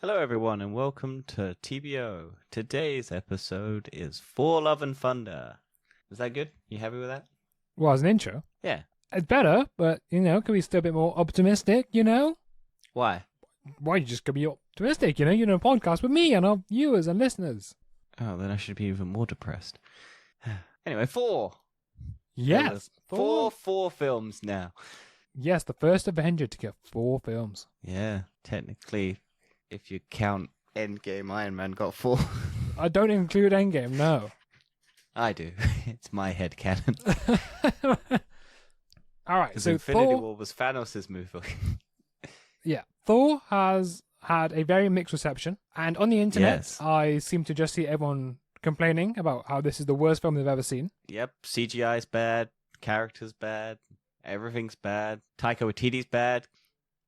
Hello, everyone, and welcome to TBO. Today's episode is For Love and Thunder. Is that good? You happy with that? Well, as an intro, Yeah. it's better, but, can we still a bit more optimistic, Why? Why you just could be optimistic, you're doing a podcast with me and our viewers and listeners. Oh, then I should be even more depressed. Anyway, four. Yes. Four films now. Yes, the first Avenger to get 4 films. Yeah, technically, if you count Endgame, Iron Man got 4. I don't include Endgame, no. I do. It's my headcanon. All right, so Infinity Thor, War was Thanos' movie. yeah, Thor has had a very mixed reception, and on the internet, Yes. I seem to just see everyone complaining about how this is the worst film they've ever seen. Yep, CGI's bad, characters bad, everything's bad, Taika Waititi's bad,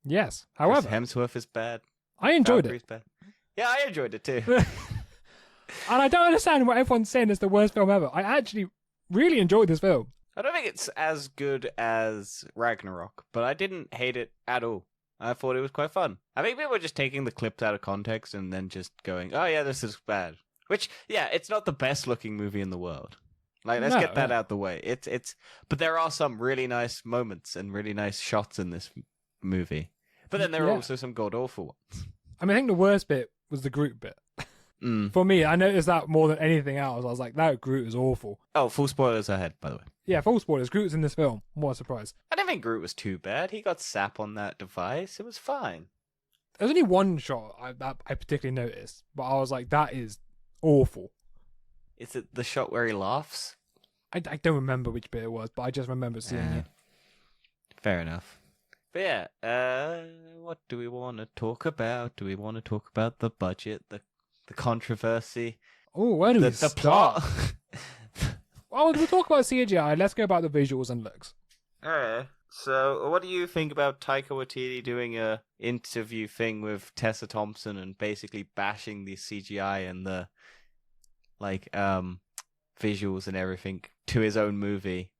Yes, Chris however, Hemsworth is bad. I enjoyed Valkyrie's it. bad. Yeah, I enjoyed it too. And I don't understand what everyone's saying is the worst film ever. I actually really enjoyed this film. I don't think it's as good as Ragnarok, but I didn't hate it at all. I thought it was quite fun. I think people were just taking the clips out of context and then just going, "Oh yeah, this is bad." Which, yeah, it's not the best looking movie in the world. Like, let's No, get that yeah. out the way. But there are some really nice moments and really nice shots in this movie. But then there are Yeah. also some god awful ones. I mean, I think the worst bit was the Groot bit. Mm. For me, I noticed that more than anything else. I was like, that Groot is awful. Oh, full spoilers ahead, by the way. Yeah, full spoilers. Groot's in this film. What a surprise. I didn't think Groot was too bad. He got sap on that device. It was fine. There's only one shot that I particularly noticed, but I was like, that is awful. Is it the shot where he laughs? I don't remember which bit it was, but I just remember seeing Yeah. it. Fair enough. But yeah, what do we want to talk about? Do we want to talk about the budget, the controversy, Oh, where do we the start? plot? Well, we'll talk about CGI. Let's go about the visuals and looks. Alright. So, what do you think about Taika Waititi doing a interview thing with Tessa Thompson and basically bashing the CGI and the visuals and everything to his own movie,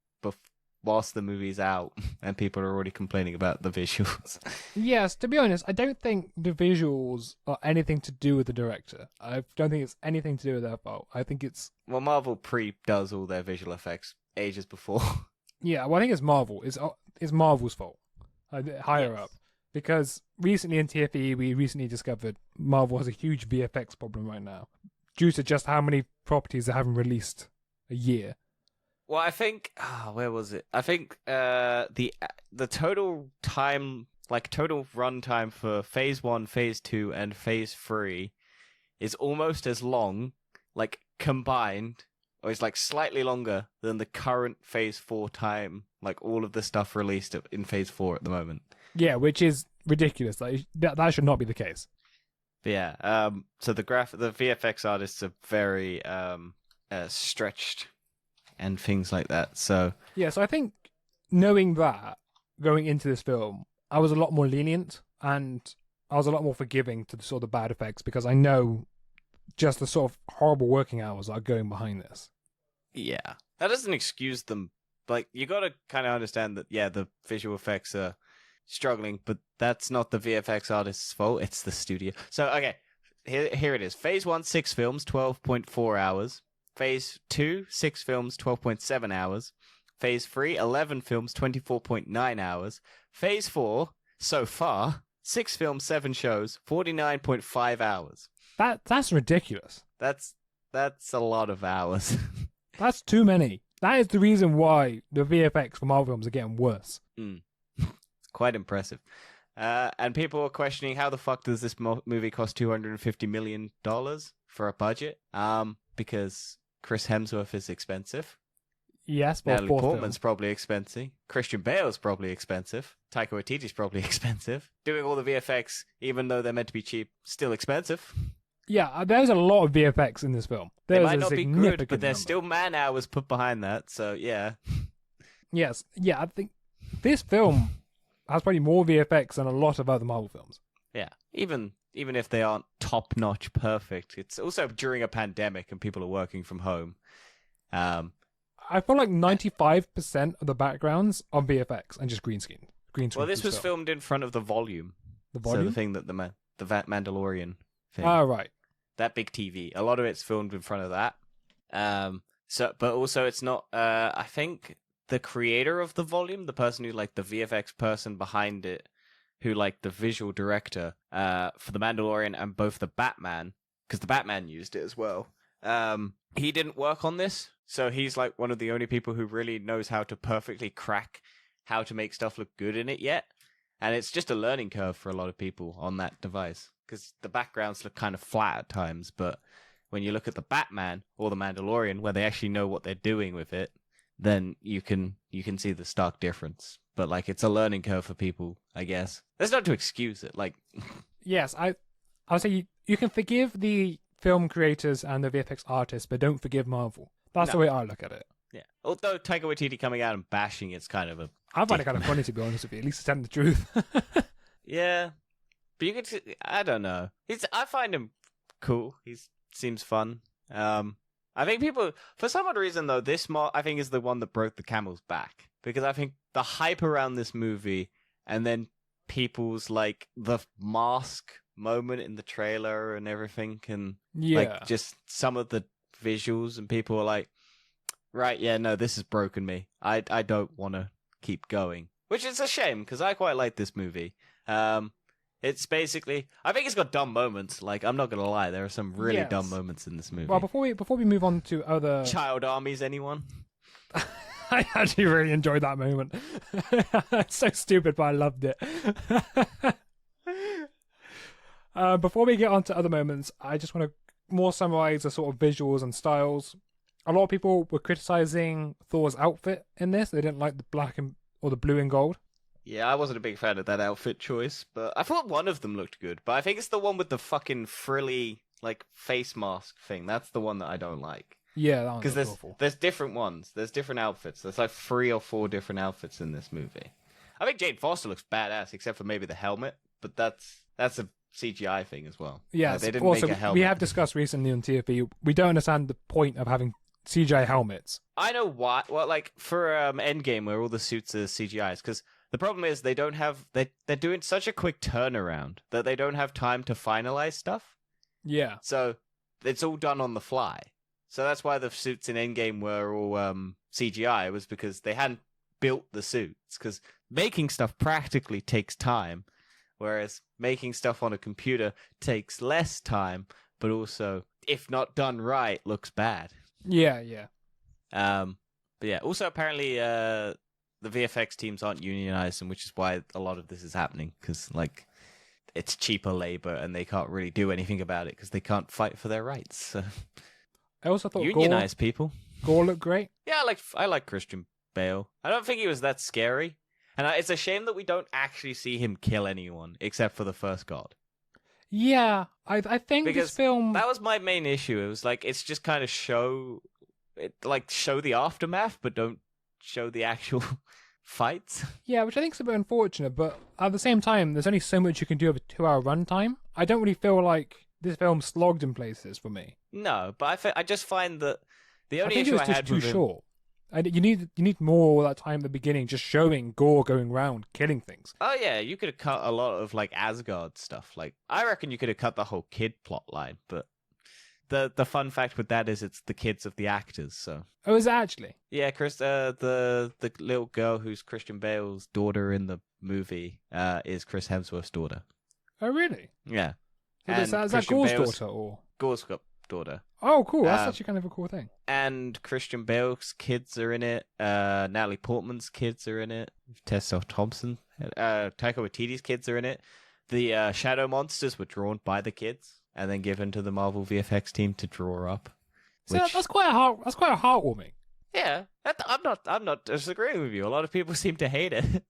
whilst the movie's out and people are already complaining about the visuals? Yes, to be honest, I don't think the visuals are anything to do with the director. I don't think it's anything to do with their fault. I think it's... Well, Marvel does all their visual effects ages before. Yeah, well, I think it's Marvel. It's Marvel's fault. Higher Yes. up. Because recently in TFE, we recently discovered Marvel has a huge VFX problem right now. Due to just how many properties they haven't released a year. Well, I think where was it? I think the total time, total run time for Phase 1, Phase 2, and Phase 3 is almost as long, combined, or it's slightly longer than the current Phase 4 time, all of the stuff released in Phase 4 at the moment. Yeah, which is ridiculous. Like, that should not be the case. But yeah, so the VFX artists are very stretched and things like that. So Yeah, so I think knowing that, going into this film, I was a lot more lenient and I was a lot more forgiving to the sort of bad effects because I know just the sort of horrible working hours that are going behind this. yeah, that doesn't excuse them. You got to kind of understand that, yeah, the visual effects are struggling, but that's not the VFX artist's fault. It's the studio. So, okay, here it is. Phase 1, 6 films, 12.4 hours. Phase 2, 6 films, 12.7 hours. Phase 3, 11 films, 24.9 hours. Phase 4, so far, 6 films, 7 shows, 49.5 hours. That's ridiculous. That's a lot of hours. That's too many. That is the reason why the VFX for Marvel films are getting worse. It's quite impressive. And people are questioning how the fuck does this movie cost $250 million for a budget? Because Chris Hemsworth is expensive. Yes, but Natalie fourth Portman's film. probably expensive. Christian Bale's probably expensive. Taika Waititi's probably expensive. Doing all the VFX, even though they're meant to be cheap, still expensive. Yeah, there's a lot of VFX in this film. They There's might a not be significant good, but there's number. still man hours put behind that, so yeah. Yes, yeah, I think this film has probably more VFX than a lot of other Marvel films. Yeah. Even if they aren't top-notch perfect, it's also during a pandemic and people are working from home. I feel like 95% of the backgrounds are VFX and just green screen. Well, this was filmed in front of the volume. The So volume? the thing that the Mandalorian thing. Oh, right. That big TV. A lot of it's filmed in front of that. But also it's not. I think the creator of the volume, the person who like the VFX person behind it, who like the visual director, for the Mandalorian and both the Batman, because the Batman used it as well. He didn't work on this, so he's like one of the only people who really knows how to perfectly crack how to make stuff look good in it yet. And it's just a learning curve for a lot of people on that device, because the backgrounds look kind of flat at times, but when you look at the Batman or the Mandalorian, where they actually know what they're doing with it, then you can see the stark difference. But like, it's a learning curve for people, I guess. That's not to excuse it. Like, yes, I'll say you can forgive the film creators and the VFX artists, but don't forgive Marvel. That's the way I look at it. Yeah. Although Taika Waititi coming out and bashing it's kind of a... I find it kind of funny, to be honest with you. At least it's telling the truth. Yeah. But you could... I don't know. I find him cool. He seems fun. I think people... For some odd reason, though, I think is the one that broke the camel's back. Because I think the hype around this movie, and then people's, like, the mask moment in the trailer and everything, and like just some of the visuals, and people are like, right, yeah, no, this has broken me. I don't want to keep going, which is a shame because I quite like this movie. It's basically, I think it's got dumb moments. Like, I'm not gonna lie, there are some really dumb moments in this movie. Well, before we move on to other child armies, anyone? I actually really enjoyed that moment. It's so stupid, but I loved it. Before we get on to other moments, I just want to more summarize the sort of visuals and styles. A lot of people were criticizing Thor's outfit in this. They didn't like the black or the blue and gold. Yeah, I wasn't a big fan of that outfit choice, but I thought one of them looked good. But I think it's the one with the fucking frilly, like, face mask thing. That's the one that I don't like. Yeah, that one's because awful. There's different ones. There's different outfits. There's like 3 or 4 different outfits in this movie. I think Jane Foster looks badass, except for maybe the helmet. But that's a CGI thing as well. Yeah, they didn't make a helmet. We have discussed recently on TFB. We don't understand the point of having CGI helmets. I know why. Well, like for Endgame, where all the suits are CGIs, because the problem is they don't have. They're doing such a quick turnaround that they don't have time to finalize stuff. Yeah. So it's all done on the fly. So that's why the suits in Endgame were all CGI, was because they hadn't built the suits. Because making stuff practically takes time, whereas making stuff on a computer takes less time, but also, if not done right, looks bad. Yeah. But yeah, also apparently the VFX teams aren't unionized, and which is why a lot of this is happening, because like it's cheaper labor and they can't really do anything about it because they can't fight for their rights. So. I also thought unionize people. Gore looked great. Yeah, I like Christian Bale. I don't think he was that scary, and it's a shame that we don't actually see him kill anyone except for the first god. Yeah, I think because this film... that was my main issue. It was like, it's just kind of show the aftermath, but don't show the actual fights. Yeah, which I think is a bit unfortunate, but at the same time, there's only so much you can do with a 2-hour runtime. I don't really feel like this film slogged in places for me. No, but I just find that the only I think issue it was I just had too with him... short. And you need more of that time at the beginning, just showing Gore going around killing things. Oh yeah, you could have cut a lot of like Asgard stuff. Like, I reckon you could have cut the whole kid plot line, but the fun fact with that is it's the kids of the actors. So Oh, is it actually? yeah, Chris, the little girl who's Christian Bale's daughter in the movie is Chris Hemsworth's daughter. Oh, really? Yeah, So is that Christian Gore's Bale's daughter or? Gore's daughter. Oh, cool. That's actually kind of a cool thing. And Christian Bale's kids are in it. Natalie Portman's kids are in it. Tessa Thompson, Taika Waititi's kids are in it. The shadow monsters were drawn by the kids and then given to the Marvel VFX team to draw up. So that's quite heartwarming. Yeah, I'm not disagreeing with you. A lot of people seem to hate it.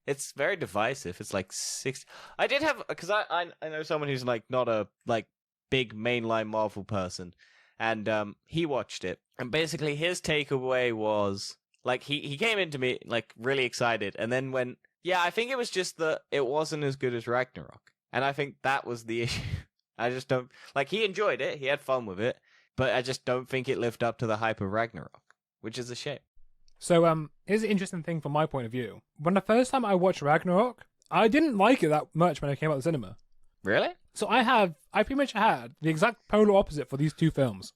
It's very divisive. It's like 6. I did have, because I know someone who's like not a like big mainline Marvel person, and he watched it, and basically his takeaway was like he came into me like really excited, and then went, yeah, I think it was just that it wasn't as good as Ragnarok, and I think that was the issue. I just don't like, he enjoyed it, he had fun with it, but I just don't think it lived up to the hype of Ragnarok, which is a shame. So here's an interesting thing from my point of view. When the first time I watched Ragnarok, I didn't like it that much when I came out of the cinema. Really? So I pretty much had the exact polar opposite for these two films.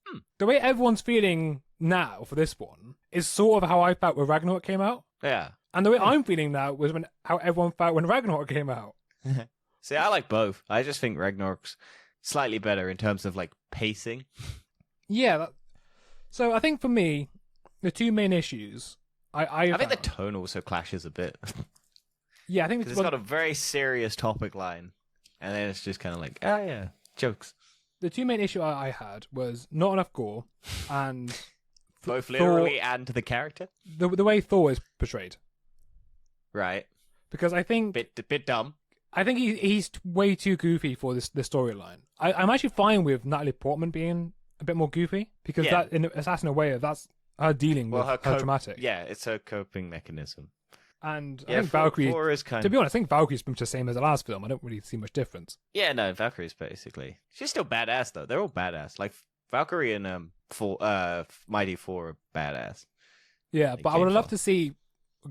Hmm. The way everyone's feeling now for this one is sort of how I felt when Ragnarok came out. Yeah. And the way I'm feeling now was how everyone felt when Ragnarok came out. See, I like both. I just think Ragnarok's slightly better in terms of like pacing. Yeah. So I think for me, the two main issues I think the found- tone also clashes a bit. Yeah, I think Because it's got a very serious topic line. And then it's just kind of like, oh yeah, jokes. the two main issue I had was not enough gore and Both Thor- literally and the character. the way Thor is portrayed. Right. Because I think Bit dumb. I think he's way too goofy for this storyline. I'm actually fine with Natalie Portman being a bit more goofy because Yeah. that in a way that's her dealing with her traumatic. Yeah, it's her coping mechanism. And I Yeah, think Valkyrie. Thor is kind To of... be honest, I think Valkyrie's pretty much the same as the last film. I don't really see much difference. Yeah, no, Valkyrie's basically... She's still badass, though. They're all badass. Like, Valkyrie and Mighty Thor are badass. Yeah, Like but I would Jane love Foster. to see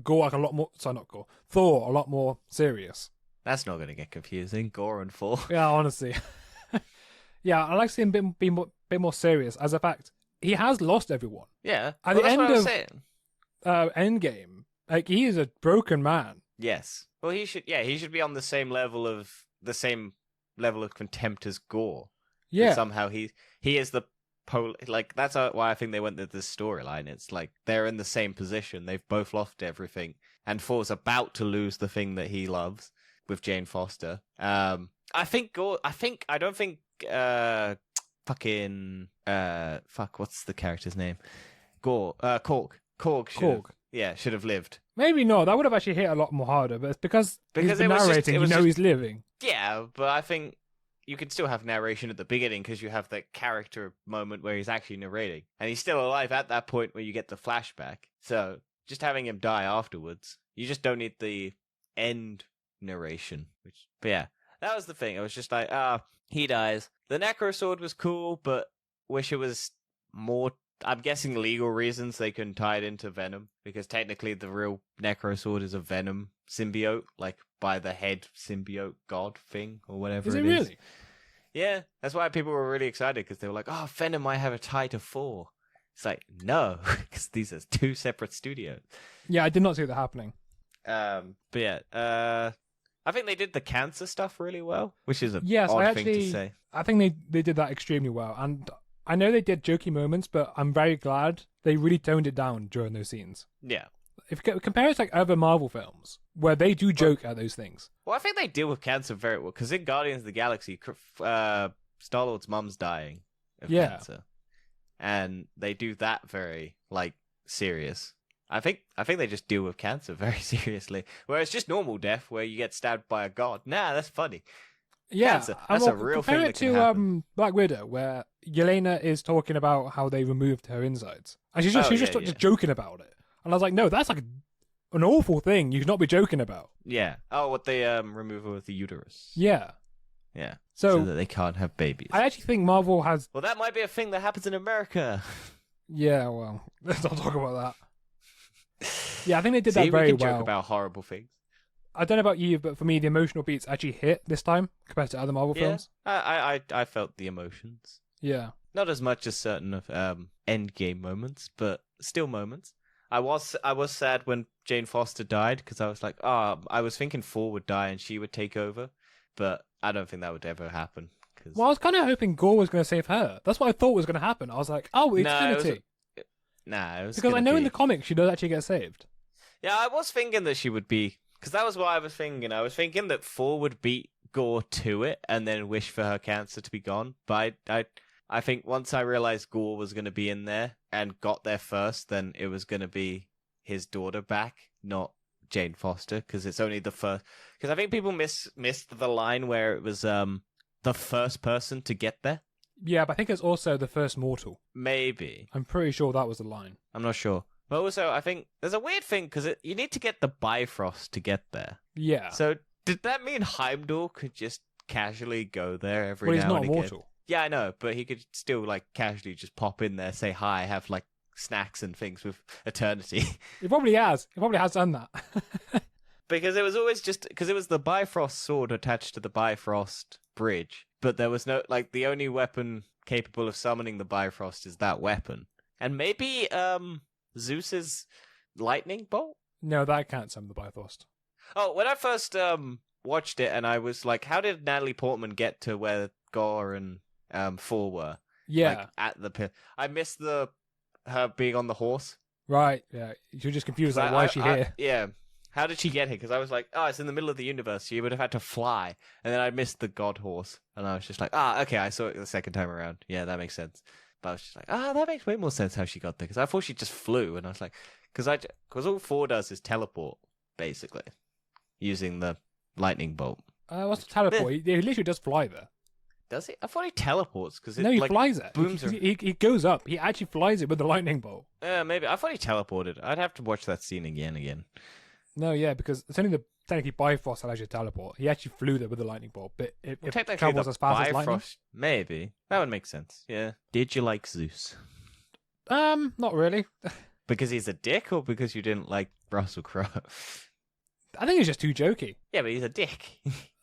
Gore like a lot more. Sorry, not Gore. Thor a lot more serious. That's not going to get confusing. Gore and Thor. Yeah, honestly. Yeah, I like seeing him be a bit more serious. As a fact, he has lost everyone. Yeah. At well, the that's end what I was of- saying. Endgame, like he is a broken man. Yes. Well, he should be on the same level of contempt as Gore. But Yeah, somehow he is the like that's why I think they went with this storyline. It's like they're in the same position. They've both lost everything, and Thor's about to lose the thing that he loves with Jane Foster. I think Gore. I don't think what's the character's name? Gore. Korg should have lived. maybe not. That would have actually hit a lot more harder. But it's because he's Because been it was just- narrating. it was you know just- he's living. Yeah, but I think you can still have narration at the beginning because you have that character moment where he's actually narrating. And he's still alive at that point where you get the flashback. So just having him die afterwards, you just don't need the end narration. But yeah, that was the thing. It was just like, he dies. The Necro Sword was cool, but wish it was more... I'm guessing legal reasons they couldn't tie it into Venom, because technically the real Necro Sword is a Venom symbiote, like by the head symbiote god thing or whatever Is it is. really? Yeah, that's why people were really excited, because they were like, oh, Venom might have a tie to Thor. It's like, no, because these are two separate studios. Yeah, I did not see that happening. But yeah, I think they did the cancer stuff really well, which is a Yes, odd I thing to actually- say. I think they did that extremely well, and I know they did jokey moments, but I'm very glad they really toned it down during those scenes. Yeah. If you compare it to like other Marvel films, where they do joke at those things. Well, I think they deal with cancer very well, because in Guardians of the Galaxy, Star-Lord's mum's dying of Yeah. cancer. And they do that very, like, serious. I think they just deal with cancer very seriously. Whereas just normal death, where you get stabbed by a god, nah, that's funny. Yeah, Cancer. That's a real compare thing it that can to happen. Black Widow, where Yelena is talking about how they removed her insides, and she's just Oh, just, yeah, just yeah. joking about it. And I was like, no, that's like an awful thing. You should not be joking about. Yeah. Oh, what the removal of the uterus. Yeah. Yeah. So, that they can't have babies. I actually think Marvel has. Well, that might be a thing that happens in America. Yeah, well, let's not talk about that. Yeah, I think they did See, that very we can well. joke about horrible things. I don't know about you, but for me, the emotional beats actually hit this time compared to other Marvel Yeah, films. I felt the emotions. Yeah. Not as much as certain of Endgame moments, but still moments. I was sad when Jane Foster died, because I was like, I was thinking Thor would die and she would take over, but I don't think that would ever happen. Cause... Well, I was kind of hoping Gore was going to save her. That's what I thought was going to happen. I was like, oh, it's No, it was Trinity. Nah, it was Because I gonna know in be- the comics she does actually get saved. Yeah, I was thinking that she would be, because that was what I was thinking. I was thinking that Thor would beat Gore to it and then wish for her cancer to be gone. But I think once I realized Gore was going to be in there and got there first, then it was going to be his daughter back, not Jane Foster, because it's only the first. Because I think people missed the line where it was the first person to get there. Yeah, but I think it's also the first mortal. Maybe. I'm pretty sure that was the line. I'm not sure. But also, I think there's a weird thing, because you need to get the Bifrost to get there. Yeah. So did that mean Heimdall could just casually go there every But he's now not and again? mortal. Yeah, I know, but he could still like casually just pop in there, say hi, have like snacks and things with Eternity. He probably has. He probably has done that. Because it was always because it was the Bifrost sword attached to the Bifrost bridge, but there was no the only weapon capable of summoning the Bifrost is that weapon, and maybe Zeus's lightning bolt. No, that can't summon the Bifrost. Oh, when I first watched it, and I was like, how did Natalie Portman get to where Gore and Thor were? Yeah, like, at the pit. I missed her being on the horse. Right. Yeah, you're just confused. Like, why is she here? Yeah. How did she get here? Because I was like, oh, it's in the middle of the universe. So you would have had to fly. And then I missed the god horse. And I was just like, okay, I saw it the second time around. Yeah, that makes sense. But I was just like, that makes way more sense how she got there. Because I thought she just flew. And I was like, because all Thor does is teleport, basically, using the lightning bolt. What's the teleport? He literally does fly there. Does he? I thought he teleports because no, he flies it. Booms he goes up. He actually flies it with the lightning bolt. Maybe. I thought he teleported. I'd have to watch that scene again. No, yeah, because it's only the technically Bifrost allows you to teleport. He actually flew there with the lightning bolt, but it travels as fast as lightning. Maybe that would make sense. Yeah. Did you like Zeus? Not really. Because he's a dick, or because you didn't like Russell Crowe? I think he's just too jokey. Yeah, but he's a dick.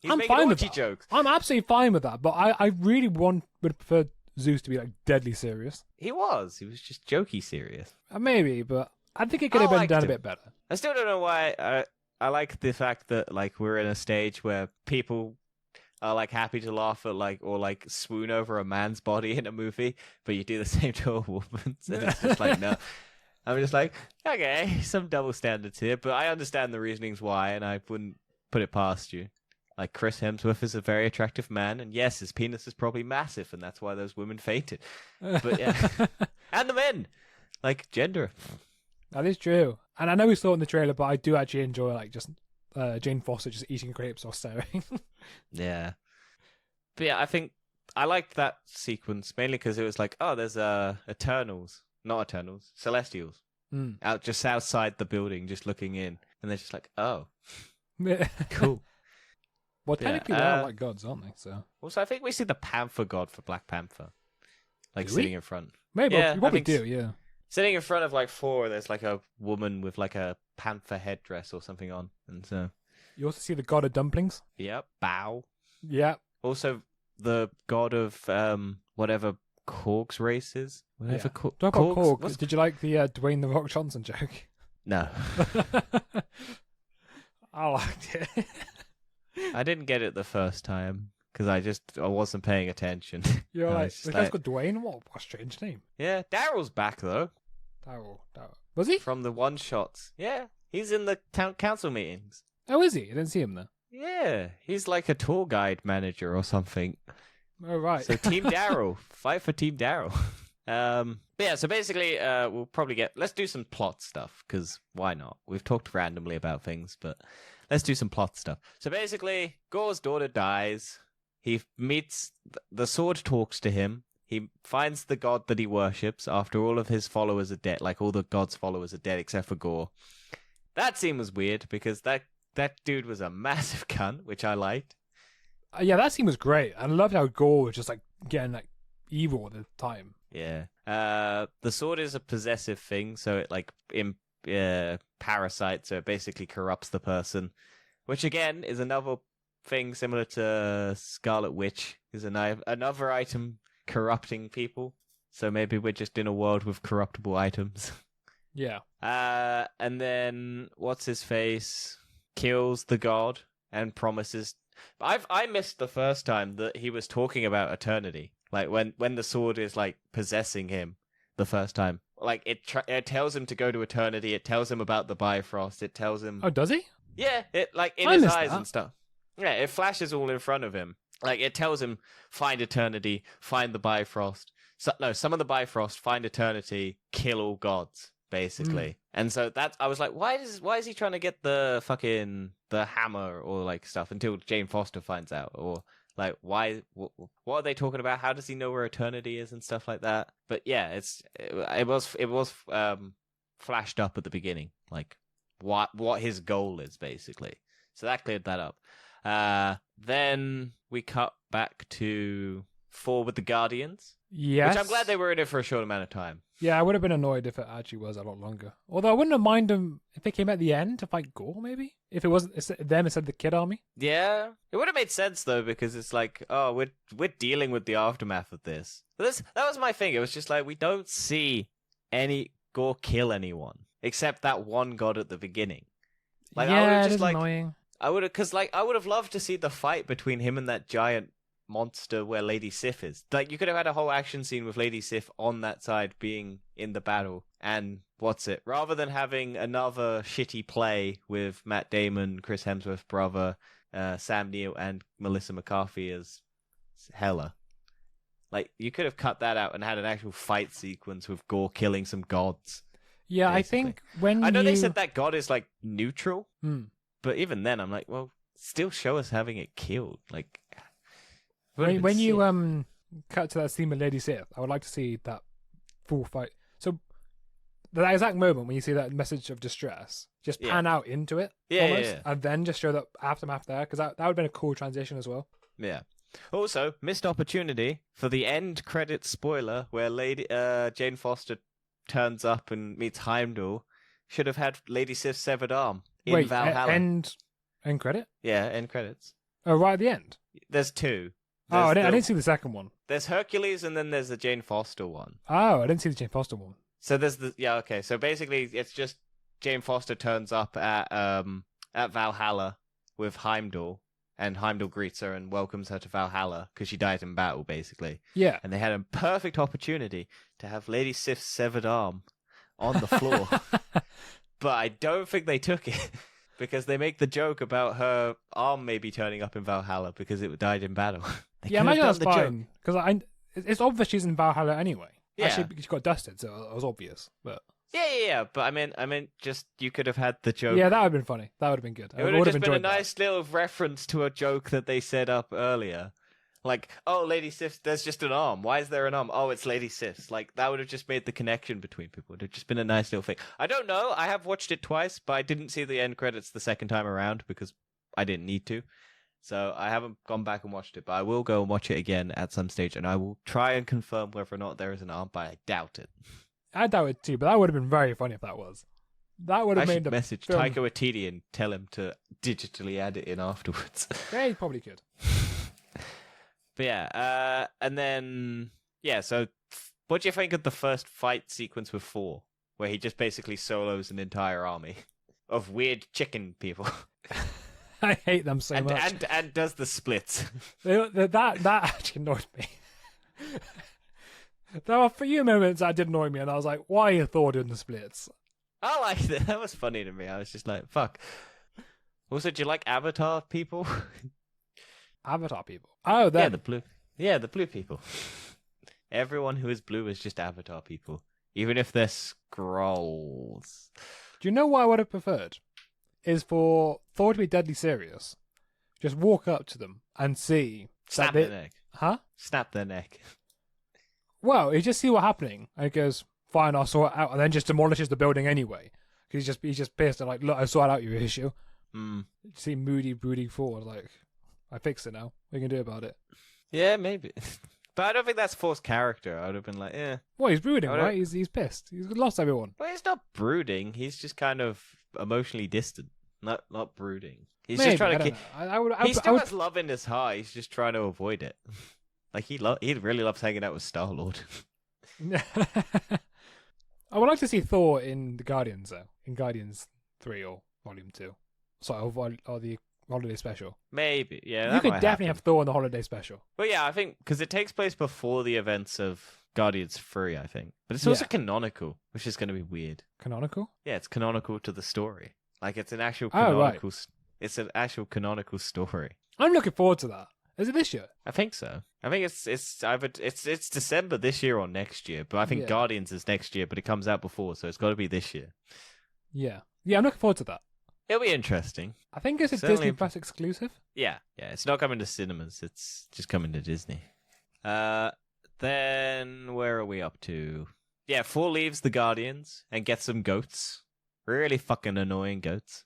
I'm fine with that. Jokes. I'm absolutely fine with that, but I really would prefer Zeus to be like deadly serious. He was just jokey serious. Maybe, but I think it could have been done a bit better. I still don't know why. I like the fact that we're in a stage where people are happy to laugh at or swoon over a man's body in a movie, but you do the same to a woman's, and it's just no. I'm just okay, some double standards here, but I understand the reasonings why, and I wouldn't put it past you. Chris Hemsworth is a very attractive man, and yes, his penis is probably massive, and that's why those women fainted. But yeah, and the men, gender. That is true, and I know we saw it in the trailer, but I do actually enjoy Jane Foster just eating grapes or staring. Yeah, but yeah, I think I liked that sequence mainly because it was there's Eternals. Not Eternals, Celestials. Out just outside the building, just looking in. And they're just oh. Cool. Well, technically they are gods, aren't they? So. Also, I think we see the Panther god for Black Panther. Sitting in front. Maybe, we probably do, yeah. Sitting in front of Thor, there's a woman with a panther headdress or something on. And so. You also see the god of dumplings. Yep. Bao. Yeah. Also, the god of whatever Korg's races. Whatever. Yeah. Talk about Korg. Did you like the Dwayne the Rock Johnson joke? No. I liked it. I didn't get it the first time because I wasn't paying attention. You're this guy's got Dwayne. What a strange name. Yeah, Daryl's back though. Daryl. Was he? From the one shots. Yeah, he's in the town council meetings. Oh, is he? I didn't see him there. Yeah, he's a tour guide manager or something. Oh, right. So Team Daryl. Fight for Team Daryl. But yeah, so basically, we'll probably let's do some plot stuff, because why not? We've talked randomly about things, but let's do some plot stuff. So basically, Gore's daughter dies. He meets, the sword talks to him. He finds the god that he worships after all of his followers are dead. All the god's followers are dead except for Gore. That scene was weird, because that dude was a massive cunt, which I liked. Yeah, that scene was great. I loved how Gore was just getting evil at the time. Yeah. The sword is a possessive thing, so it parasites, so it basically corrupts the person, which again is another thing similar to Scarlet Witch, is another item corrupting people. So maybe we're just in a world with corruptible items. Yeah. And then what's his face kills the god and promises. I missed the first time that he was talking about eternity. When the sword is possessing him the first time, it tells him to go to eternity. It tells him about the Bifrost. It tells him. Oh, does he? Yeah, it in his eyes and stuff. Yeah, it flashes all in front of him. It tells him find eternity, find the Bifrost. Some of the Bifrost, find eternity, kill all gods, basically. And so I was why is he trying to get the hammer or stuff until Jane Foster finds out, or why? What are they talking about? How does he know where eternity is and stuff like that? But yeah, it was flashed up at the beginning, what his goal is basically. So that cleared that up. Then we cut back to Thor with the Guardians. Yes. Which I'm glad they were in it for a short amount of time. Yeah, I would have been annoyed if it actually was a lot longer. Although I wouldn't have minded them if they came at the end to fight Gore, maybe? If it wasn't them instead of the Kid Army. Yeah, it would have made sense though, because it's like, oh, we're dealing with the aftermath of this. But that was my thing. It was just like we don't see any Gore kill anyone except that one god at the beginning. Like, I would have just annoying. I would have loved to see the fight between him and that giant monster where Lady Sif is. Like, you could have had a whole action scene with Lady Sif on that side being in the battle, and rather than having another shitty play with Matt Damon, Chris Hemsworth's brother, Sam Neill, and Melissa McCarthy as Hela. Like, you could have cut that out and had an actual fight sequence with Gore killing some gods. Yeah, basically. I think when I know they said that god is, like, neutral, Hmm. but even then, I'm like, well, still show us having it killed. Like, when you cut to that scene with Lady Sif, I would like to see that full fight. So that exact moment when you see that message of distress, just pan out into it, almost, and then just show that aftermath there, because that would have been a cool transition as well. Yeah. Also, missed opportunity for the end credit spoiler where Lady Jane Foster turns up and meets Heimdall. Should have had Lady Sif's severed arm in Valhalla. End credit? Yeah, end credits. Oh, right at the end? There's two. I didn't see the second one. There's Hercules and then there's the Jane Foster one. Oh, I didn't see the Jane Foster one. So there's okay. So basically, it's just Jane Foster turns up at Valhalla with Heimdall, and Heimdall greets her and welcomes her to Valhalla because she died in battle, basically. Yeah. And they had a perfect opportunity to have Lady Sif's severed arm on the floor, but I don't think they took it. Because they make the joke about her arm maybe turning up in Valhalla because it died in battle. Yeah, imagine that's fine. Because it's obvious she's in Valhalla anyway. Yeah. Actually, she got dusted, so it was obvious. But yeah. But I mean, just you could have had the joke. Yeah, that would have been funny. That would have been good. It would have just been a nice little reference to a joke that they set up earlier. Like, oh, Lady Sif, there's just an arm. Why is there an arm? Oh, it's Lady Sif's. Like, that would have just made the connection between people. It would have just been a nice little thing. I don't know. I have watched it twice, but I didn't see the end credits the second time around because I didn't need to. So I haven't gone back and watched it, but I will go and watch it again at some stage, and I will try and confirm whether or not there is an arm, but I doubt it. I doubt it too, but that would have been very funny if that was. That would have made the message film... Taika Waititi and tell him to digitally add it in afterwards. Yeah, he probably could. But yeah, and then, so what do you think of the first fight sequence with Thor, where he just basically solos an entire army of weird chicken people? I hate them so much. And does the splits. That actually annoyed me. There were a few moments that did annoy me, and I was like, why are Thor doing the splits? I liked it. That was funny to me. I was just like, fuck. Also, do you like Avatar people? Avatar people. Oh, yeah, the blue. Yeah, the blue people. Everyone who is blue is just Avatar people, even if they're Skrulls. Do you know what I would have preferred? Is for Thor to be deadly serious. Just walk up to them and see. Snap their neck. Huh? Snap their neck. Well, you just see what's happening, and it goes, fine, I'll sort it out, and then just demolishes the building anyway. Because he's just pissed and like, look, I sorted out your issue. You see moody, brooding Thor, like, I fixed it now. What are you going to do about it? Yeah, maybe. But I don't think that's Thor's character. I would have been like, eh. Well, he's brooding, right? He's pissed. He's lost everyone. Well, he's not brooding. He's just kind of emotionally distant. Not brooding. He's maybe, just trying to he still has love in his heart. He's just trying to avoid it. Like, he really loves hanging out with Star-Lord. I would like to see Thor in the Guardians, though. In Guardians 3 or Volume 2. Sorry, or the Holiday Special. Maybe, yeah. You could definitely have Thor in the Holiday Special. Well, yeah, I think, because it takes place before the events of Guardians 3, I think. But it's also canonical, which is going to be weird. Canonical? Yeah, it's canonical to the story. Like, it's an actual canonical... Oh, right. It's an actual canonical story. I'm looking forward to that. Is it this year? I think so. I think it's either it's December this year or next year. But I think Guardians is next year, but it comes out before, so it's got to be this year. Yeah, I'm looking forward to that. It'll be interesting. I think it's a Disney Plus exclusive. Yeah. It's not coming to cinemas. It's just coming to Disney. Then where are we up to? Yeah, Thor leaves the Guardians and gets some goats. Really fucking annoying goats.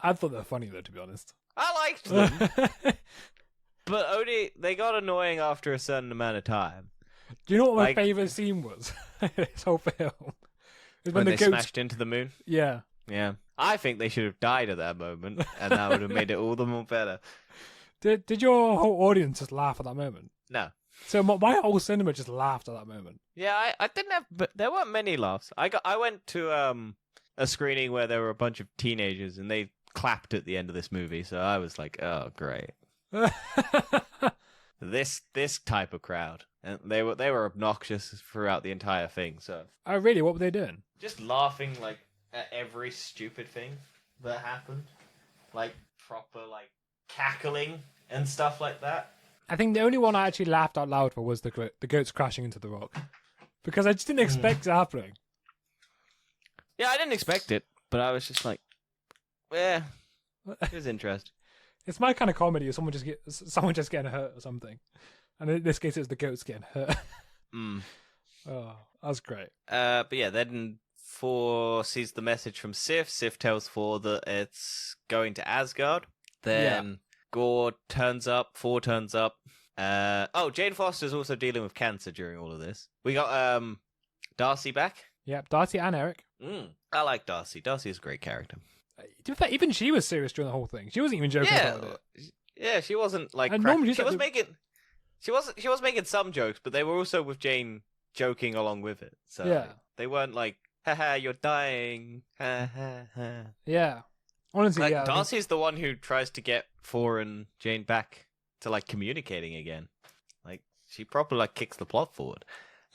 I thought they were funny though, to be honest. I liked them. But only they got annoying after a certain amount of time. Do you know what my Like- favourite scene was? This whole film. It was When the they goats. smashed into the moon. Yeah. Yeah. I think they should have died at that moment, and that would have made it all the more better. Did your whole audience just laugh at that moment? No. So my whole cinema just laughed at that moment. Yeah, I didn't have, but there weren't many laughs. I went to a screening where there were a bunch of teenagers, and they clapped at the end of this movie. So I was like, oh great, this type of crowd, and they were obnoxious throughout the entire thing. So Oh, really? What were they doing? just laughing like at every stupid thing that happened, like proper like cackling and stuff like that. I think the only one I actually laughed out loud for was the goats crashing into the rock. Because I just didn't expect it happening. Yeah, I didn't expect it, but I was just like, yeah, it was interesting. It's my kind of comedy. Someone just getting hurt or something. And in this case, it was the goats getting hurt. Mm. Oh, that was great. But yeah, then Thor sees the message from Sif. Sif tells Thor that it's going to Asgard. Then Thor turns up. Jane Foster's also dealing with cancer during all of this. We got Darcy back. Yep, Darcy and Eric. I like Darcy. Darcy is a great character. To be fair, even she was serious during the whole thing. She wasn't even joking about it. Yeah, she wasn't like And crack- normally she she's was like making she was making some jokes, but they were also with Jane joking along with it. So Yeah. they weren't like, haha, you're dying. Ha ha ha. Yeah. Honestly, Like yeah. I think- Darcy's the one who tries to get Thor and Jane back to like communicating again. Like she properly like kicks the plot forward.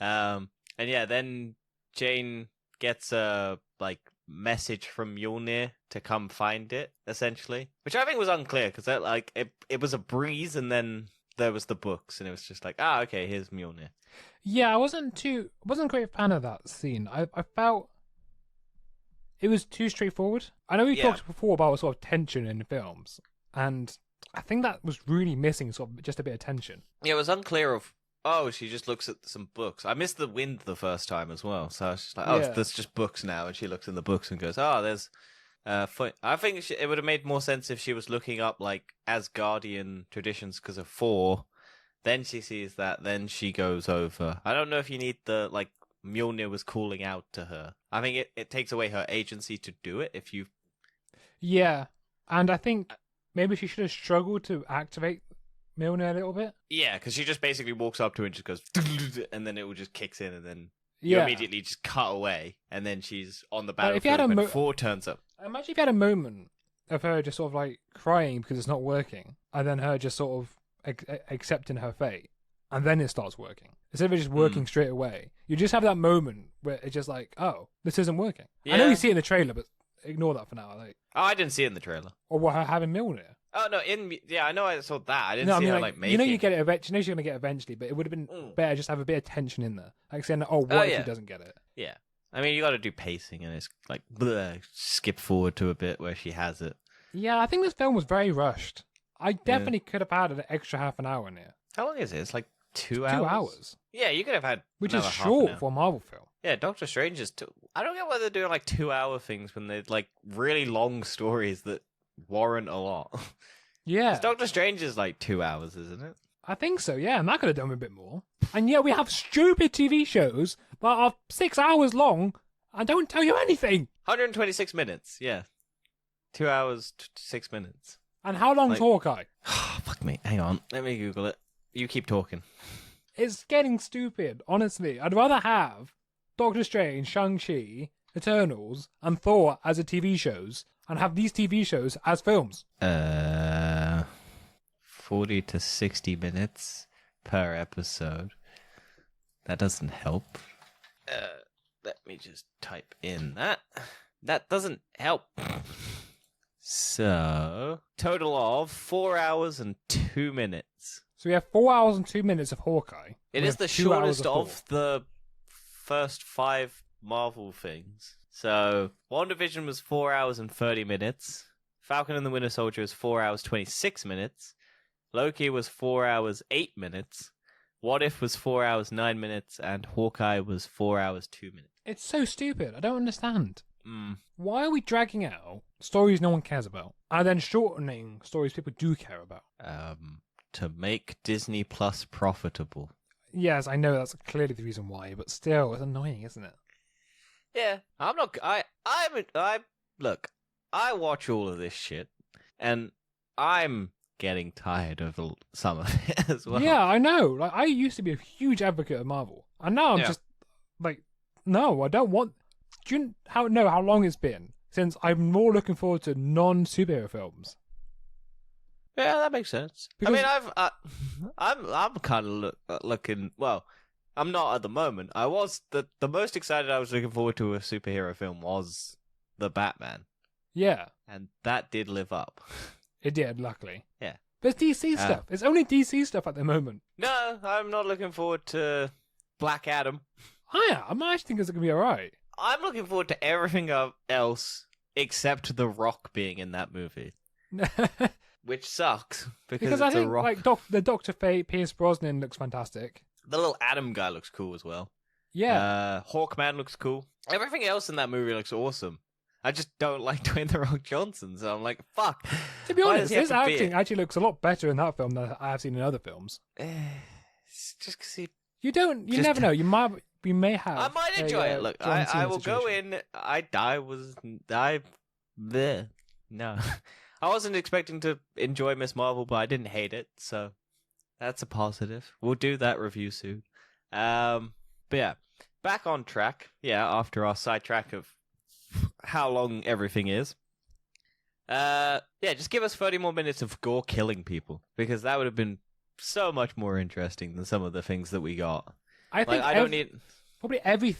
And yeah, then Jane gets a like message from Mjolnir to come find it, essentially, which I think was unclear because like it was a breeze, and then there was the books, and it was just like, okay, here's Mjolnir. Yeah, I wasn't a great fan of that scene. I felt it was too straightforward. I know we Yeah. talked before about sort of tension in films, and I think that was really missing sort of just a bit of tension. Yeah, it was unclear of. Oh, she just looks at some books. I missed the wind the first time as well, so I was just like, Yeah. there's just books now, and she looks in the books and goes, there's. I think it would have made more sense if she was looking up like Asgardian traditions because of Thor. Then she sees that, then she goes over. I don't know if you need the like Mjolnir was calling out to her. I think it takes away her agency to do it if you. Yeah, and I think maybe she should have struggled to activate Mjolnir a little bit. Yeah, because she just basically walks up to it and just goes, and then it will just kicks in, and then you Yeah. immediately just cut away, and then she's on the Like, if you had battlefield a when mo- Thor turns up. Imagine if you had a moment of her just sort of like crying because it's not working, and then her just sort of accepting her fate, and then it starts working. Instead of it just working straight away, you just have that moment where it's just like, oh, this isn't working. I know Yeah. you see it in the trailer, but ignore that for now. Like, Oh, I didn't see it in the trailer. or what her having Mjolnir. Oh no, I know I saw that. I didn't No, I see mean, her like, making. you know, you get it eventually. You know she's gonna get it eventually, but it would have been better just have a bit of tension in there, like saying, "Oh, what if yeah. she doesn't get it?" Yeah, I mean, you got to do pacing, and it's like skip forward to a bit where she has it. Yeah, I think this film was very rushed. I definitely could have had an extra half an hour in here. How long is it? It's like 2 2 hours. hours, Yeah, you could have had which is another half an short hour. for a Marvel film. Yeah, Doctor Strange is. I don't get why they're doing like 2 hour things when they're like really long stories that warrant a lot. Yeah, 'Cause Doctor Strange is like 2 hours, isn't it? I think so. Yeah, and that could have done a bit more. And yet we have stupid TV shows that are 6 hours long and don't tell you anything. 126 minutes. Yeah, 2 hours, 6 minutes. And how long's Like- Hawkeye? Fuck me. Hang on. Let me Google it. You keep talking. It's getting stupid, honestly. I'd rather have Doctor Strange, Shang-Chi, Eternals, and Thor as a TV shows, and have these TV shows as films. 40 to 60 minutes per episode. That doesn't help. Let me just type in that. That doesn't help. So, total of 4 hours and 2 minutes. So we have 4 hours and 2 minutes of Hawkeye. It We is have the 2 hours shortest Thor. of the first 5 Marvel things. So, WandaVision was 4 hours and 30 minutes. Falcon and the Winter Soldier was 4 hours 26 minutes. Loki was 4 hours 8 minutes. What If was 4 hours 9 minutes, and Hawkeye was 4 hours 2 minutes. It's so stupid. I don't understand. Why are we dragging out stories no one cares about and then shortening stories people do care about? To make Disney Plus profitable. yes, I know that's clearly the reason why, but still, it's annoying, isn't it? Yeah, I'm not. Look. I watch all of this shit, and I'm getting tired of some of it as well. Yeah, I know. Like, I used to be a huge advocate of Marvel, and now I'm just like, no, I don't want. Do you know how long it's been since I'm more looking forward to non-superhero films? Yeah, that makes sense. Because, I'm kind of looking. Well, I'm not at the moment. I was the most excited I was looking forward to a superhero film was the Batman, yeah, and that did live up. it did, luckily. Yeah. But it's DC stuff. It's only DC stuff at the moment. No, I'm not looking forward to Black Adam. I actually think it's going to be alright. I'm looking forward to everything else except The Rock being in that movie, which sucks because I it's think a Rock. like the Doctor Fate, Pierce Brosnan looks fantastic. The little Adam guy looks cool as well. Yeah. Hawkman looks cool. Everything else in that movie looks awesome. I just don't like Dwayne The Rock Johnson, so I'm like, fuck. To be Why honest, does he have his to be acting it? actually looks a lot better in that film than I have seen in other films. It's just because he... You Just- never know. We may have. I might enjoy it. Look, John I Cena will go situation. in. No. I wasn't expecting to enjoy Miss Marvel, but I didn't hate it, so that's a positive. We'll do that review soon. But yeah, back on track. Yeah, after our sidetrack of how long everything is. Yeah, just give us 30 more minutes of Gore killing people, because that would have been so much more interesting than some of the things that we got. I think I don't need... probably every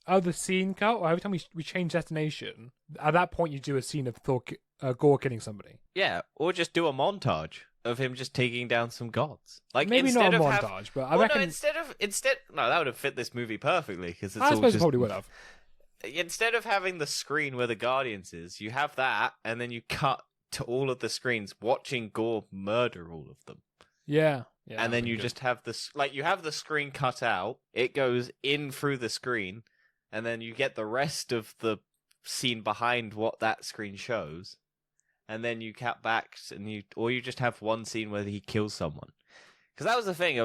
other scene cut, or every time we change destination, at that point you do a scene of Gore killing somebody. Yeah, or just do a montage of him just taking down some gods. Like Maybe not instead a of montage, but I well, reckon. No, that would have fit this movie perfectly because it's I all suppose just it probably would have. instead of having the screen where the Guardians is, you have that, and then you cut to all of the screens watching Gore murder all of them. Yeah. And then you just have this, like, you have the screen cut out, it goes in through the screen, and then you get the rest of the scene behind what that screen shows, and then you cut back, and you just have one scene where he kills someone. Because that was the thing, I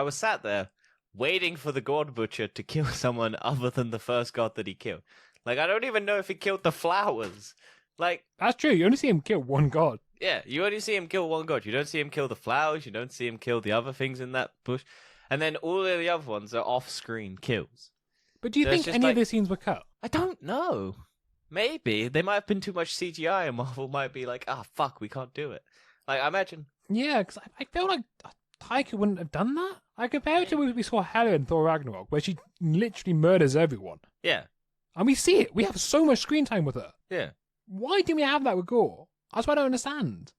was sat there, waiting for the God Butcher to kill someone other than the first god that he killed. Like, I don't even know if he killed the flowers. Like... That's true, you only see him kill one god. Yeah, you only see him kill one god. You don't see him kill the flowers. You don't see him kill the other things in that bush. And then all of the other ones are off-screen kills. But do you So it's think just any like- of these scenes were cut? I don't know. Maybe. They might have been too much CGI and Marvel might be like, fuck, we can't do it. Like, I imagine... Yeah, because I feel like Taika wouldn't have done that. I compare it to when we saw Hela in Thor Ragnarok, where she literally murders everyone. Yeah. And we see it. We have so much screen time with her. Yeah. Why didn't we have that with Gore? That's what I don't understand.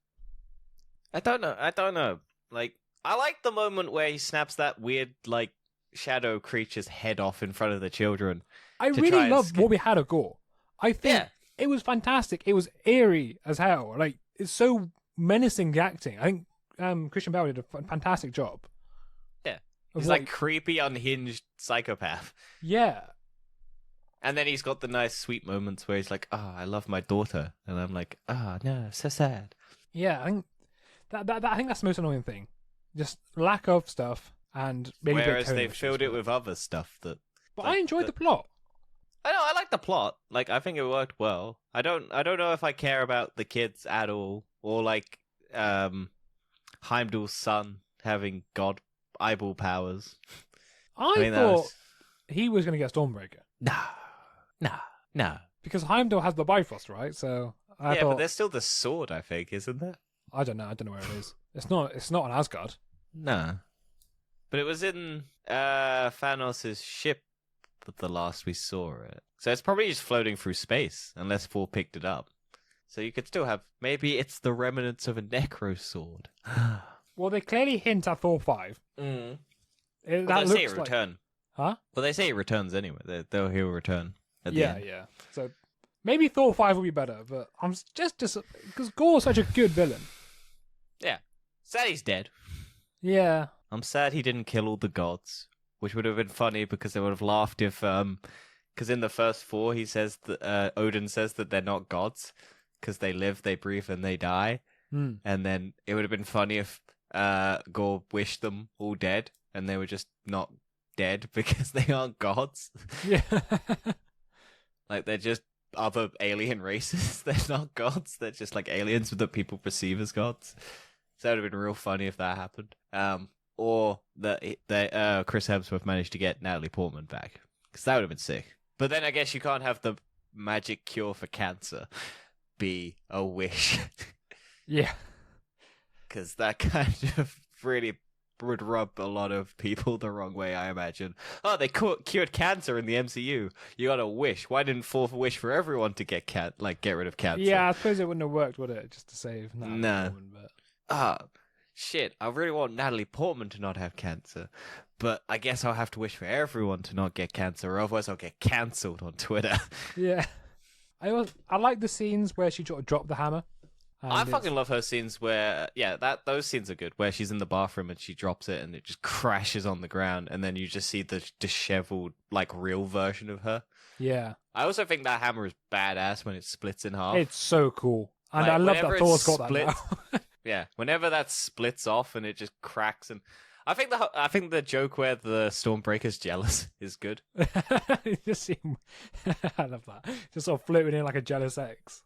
I don't know. Like, I like the moment where he snaps that weird, like, shadow creature's head off in front of the children. I To try really and loved skip- what we had of Gore. I think Yeah. it was fantastic. It was eerie as hell. Like, it's so menacing, the acting. I think Christian Bale did a fantastic job. Yeah. Of He's what- like creepy, unhinged psychopath. Yeah. And then he's got the nice, sweet moments where he's like, I love my daughter. And I'm like, no, so sad. Yeah, I think I think that's the most annoying thing. Just lack of stuff and maybe a bit Whereas tonal they've issues, filled it but- with other stuff that... But like, I enjoyed that- the plot. I know, I like the plot. Like, I think it worked well. I don't know if I care about the kids at all. Or, like, Heimdall's son having god eyeball powers. I mean, that thought was- he was going to get Stormbreaker No. because Heimdall has the Bifrost, right? So I Yeah, thought but there's still the sword, I think, isn't there? I don't know where it is. It's not on Asgard. No. But it was in Thanos' ship the last we saw it. So it's probably just floating through space, unless Thor picked it up. So you could still have... Maybe it's the remnants of a necro sword. Well, they clearly hint at Thor 5. Mm. That Well, they say looks it like... return. Huh? Well, they say it returns anyway. He'll return at the Yeah, end. yeah. So maybe Thor 5 will be better, but I'm just because Gore's such a good villain. Yeah. Sad he's dead. Yeah. I'm sad he didn't kill all the gods, which would have been funny because they would have laughed if... Because in the first Thor, he says that Odin says that they're not gods because they live, they breathe, and they die. Hmm. And then it would have been funny if Gore wished them all dead, and they were just not dead because they aren't gods. Yeah. Like, they're just other alien races. They're not gods. They're just like aliens that people perceive as gods. So that would have been real funny if that happened. Or that Chris Hemsworth managed to get Natalie Portman back, because that would have been sick. But then I guess you can't have the magic cure for cancer be a wish. Yeah. Because that kind of really would rub a lot of people the wrong way, I imagine. Oh, they cured cancer in the MCU. You got a wish. Why didn't Thor wish for everyone to get rid of cancer? Yeah, I suppose it wouldn't have worked, would it? Just to save Natalie Portman, but... Shit, I really want Natalie Portman to not have cancer, but I guess I'll have to wish for everyone to not get cancer, or otherwise I'll get cancelled on Twitter. Yeah. I like the scenes where she sort of dropped the hammer. I fucking love her scenes where, those scenes are good, where she's in the bathroom and she drops it and it just crashes on the ground, and then you just see the disheveled, like, real version of her. Yeah. I also think that hammer is badass when it splits in half. It's so cool. And Like, I love whenever that it Thor's got that splits- now. Yeah, whenever that splits off and it just cracks, and I think the joke where the Stormbreaker's jealous is good. It just seemed... I love that. Just sort of floating in like a jealous ex.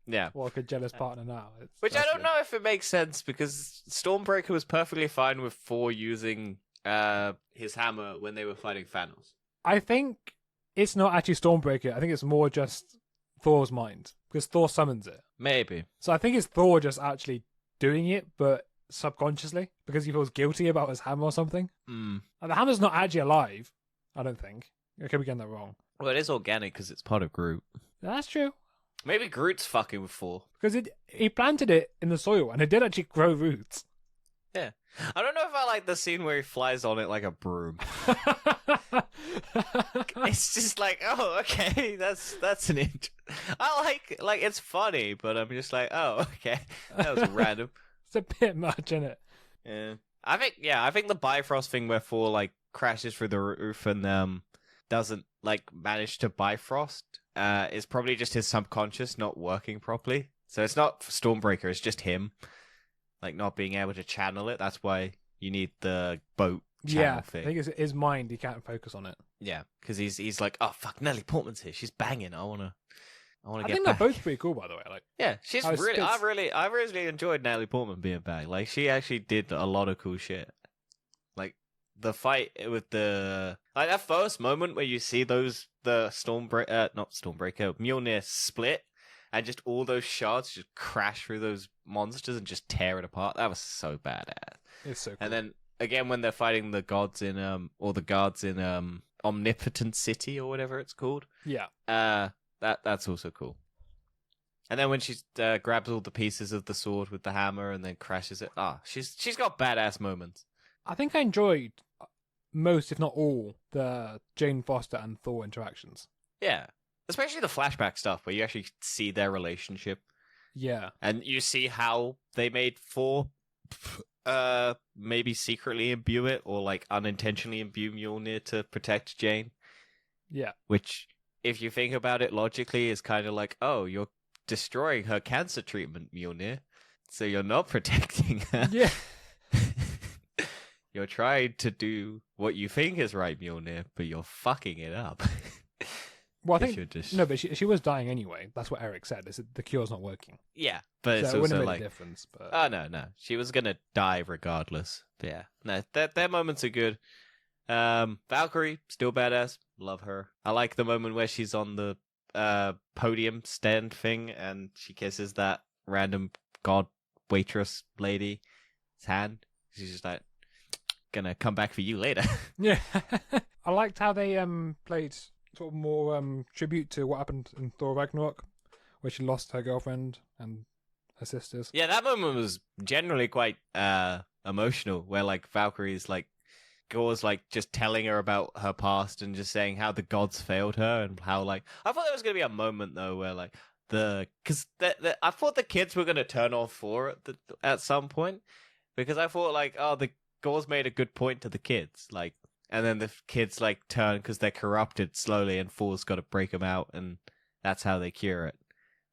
Yeah. Or like a jealous partner now. Which I don't know if it makes sense, because Stormbreaker was perfectly fine with Thor using his hammer when they were fighting Thanos. I think it's not actually Stormbreaker. I think it's more just Thor's mind, because Thor summons it. Maybe. So I think it's Thor just actually doing it, but subconsciously, because he feels guilty about his hammer or something. Mm. And the hammer's not actually alive, I don't think. I could be getting that wrong. Well, it is organic because it's part of Groot. That's true. Maybe Groot's fucking with Thor. Because he planted it in the soil, and it did actually grow roots. Yeah. I don't know if I like the scene where he flies on it like a broom. It's just like, oh, okay, that's an I like it's funny, but I'm just like, oh, okay, that was random. It's a bit much, isn't it? Yeah, I think the Bifrost thing where Thor like crashes through the roof and doesn't like manage to Bifrost is probably just his subconscious not working properly. So it's not Stormbreaker, it's just him like not being able to channel it. That's why you need the boat channel thing. I think it's his mind. He can't focus on it. Yeah, because he's like, oh fuck, Natalie Portman's here. She's banging. I wanna I get think back. they're both pretty cool, by the way. Like, Yeah, she's how it really. spits. I really enjoyed Natalie Portman being back. Like, she actually did a lot of cool shit. Like the fight with that first moment where you see not Stormbreaker, Mjolnir split, and just all those shards just crash through those monsters and just tear it apart. That was so badass. it's so cool. And then again when they're fighting the gods in or the guards in Omnipotent City or whatever it's called. Yeah. That's also cool. And then when she grabs all the pieces of the sword with the hammer and then crashes it. She's got badass moments. I think I enjoyed most, if not all, the Jane Foster and Thor interactions. Yeah. Especially the flashback stuff where you actually see their relationship. Yeah. And you see how they made Thor maybe secretly imbue it or like unintentionally imbue Mjolnir to protect Jane. Yeah. Which, if you think about it logically, is kind of like, oh, you're destroying her cancer treatment, Mjolnir. So you're not protecting her. Yeah. You're trying to do what you think is right, Mjolnir, but you're fucking it up. Well, I If think you're just... no, but she was dying anyway. That's what Eric said. The cure's not working. Yeah, but So it's it wouldn't also have made like, a difference. But oh no, she was gonna die regardless. But yeah, no, their moments are good. Valkyrie still badass. Love her. I like the moment where she's on the podium stand thing and she kisses that random god waitress lady's hand. She's just like, gonna come back for you later. yeah, I liked how they played sort of more tribute to what happened in Thor Ragnarok, where she lost her girlfriend and her sisters. Yeah, that moment was generally quite emotional, where like Valkyrie's like Gor's like just telling her about her past and just saying how the gods failed her and how like I thought there was gonna be a moment though where like because I thought the kids were gonna turn on Thor at some point, because I thought like, oh, the Gor's made a good point to the kids, like, and then the kids like turn because they're corrupted slowly and Thor's got to break them out and that's how they cure it.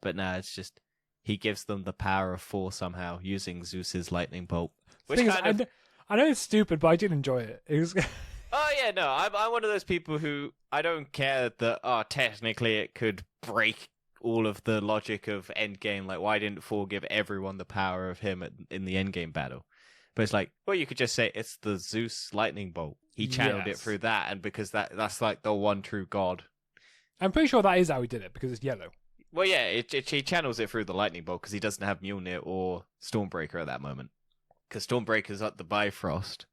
But no, it's just he gives them the power of Thor somehow using Zeus's lightning bolt, which Thing is, kind of I know it's stupid, but I did enjoy it. It was. Oh yeah, no, I'm one of those people who I don't care that technically it could break all of the logic of Endgame. Like, why didn't Thor give everyone the power of him in the Endgame battle? But it's like, well, you could just say it's the Zeus lightning bolt. He channeled it Yes. through that, and because that's like the one true god. I'm pretty sure that is how he did it because it's yellow. Well, yeah, he channels it through the lightning bolt because he doesn't have Mjolnir or Stormbreaker at that moment. Because Stormbreaker's at the Bifrost,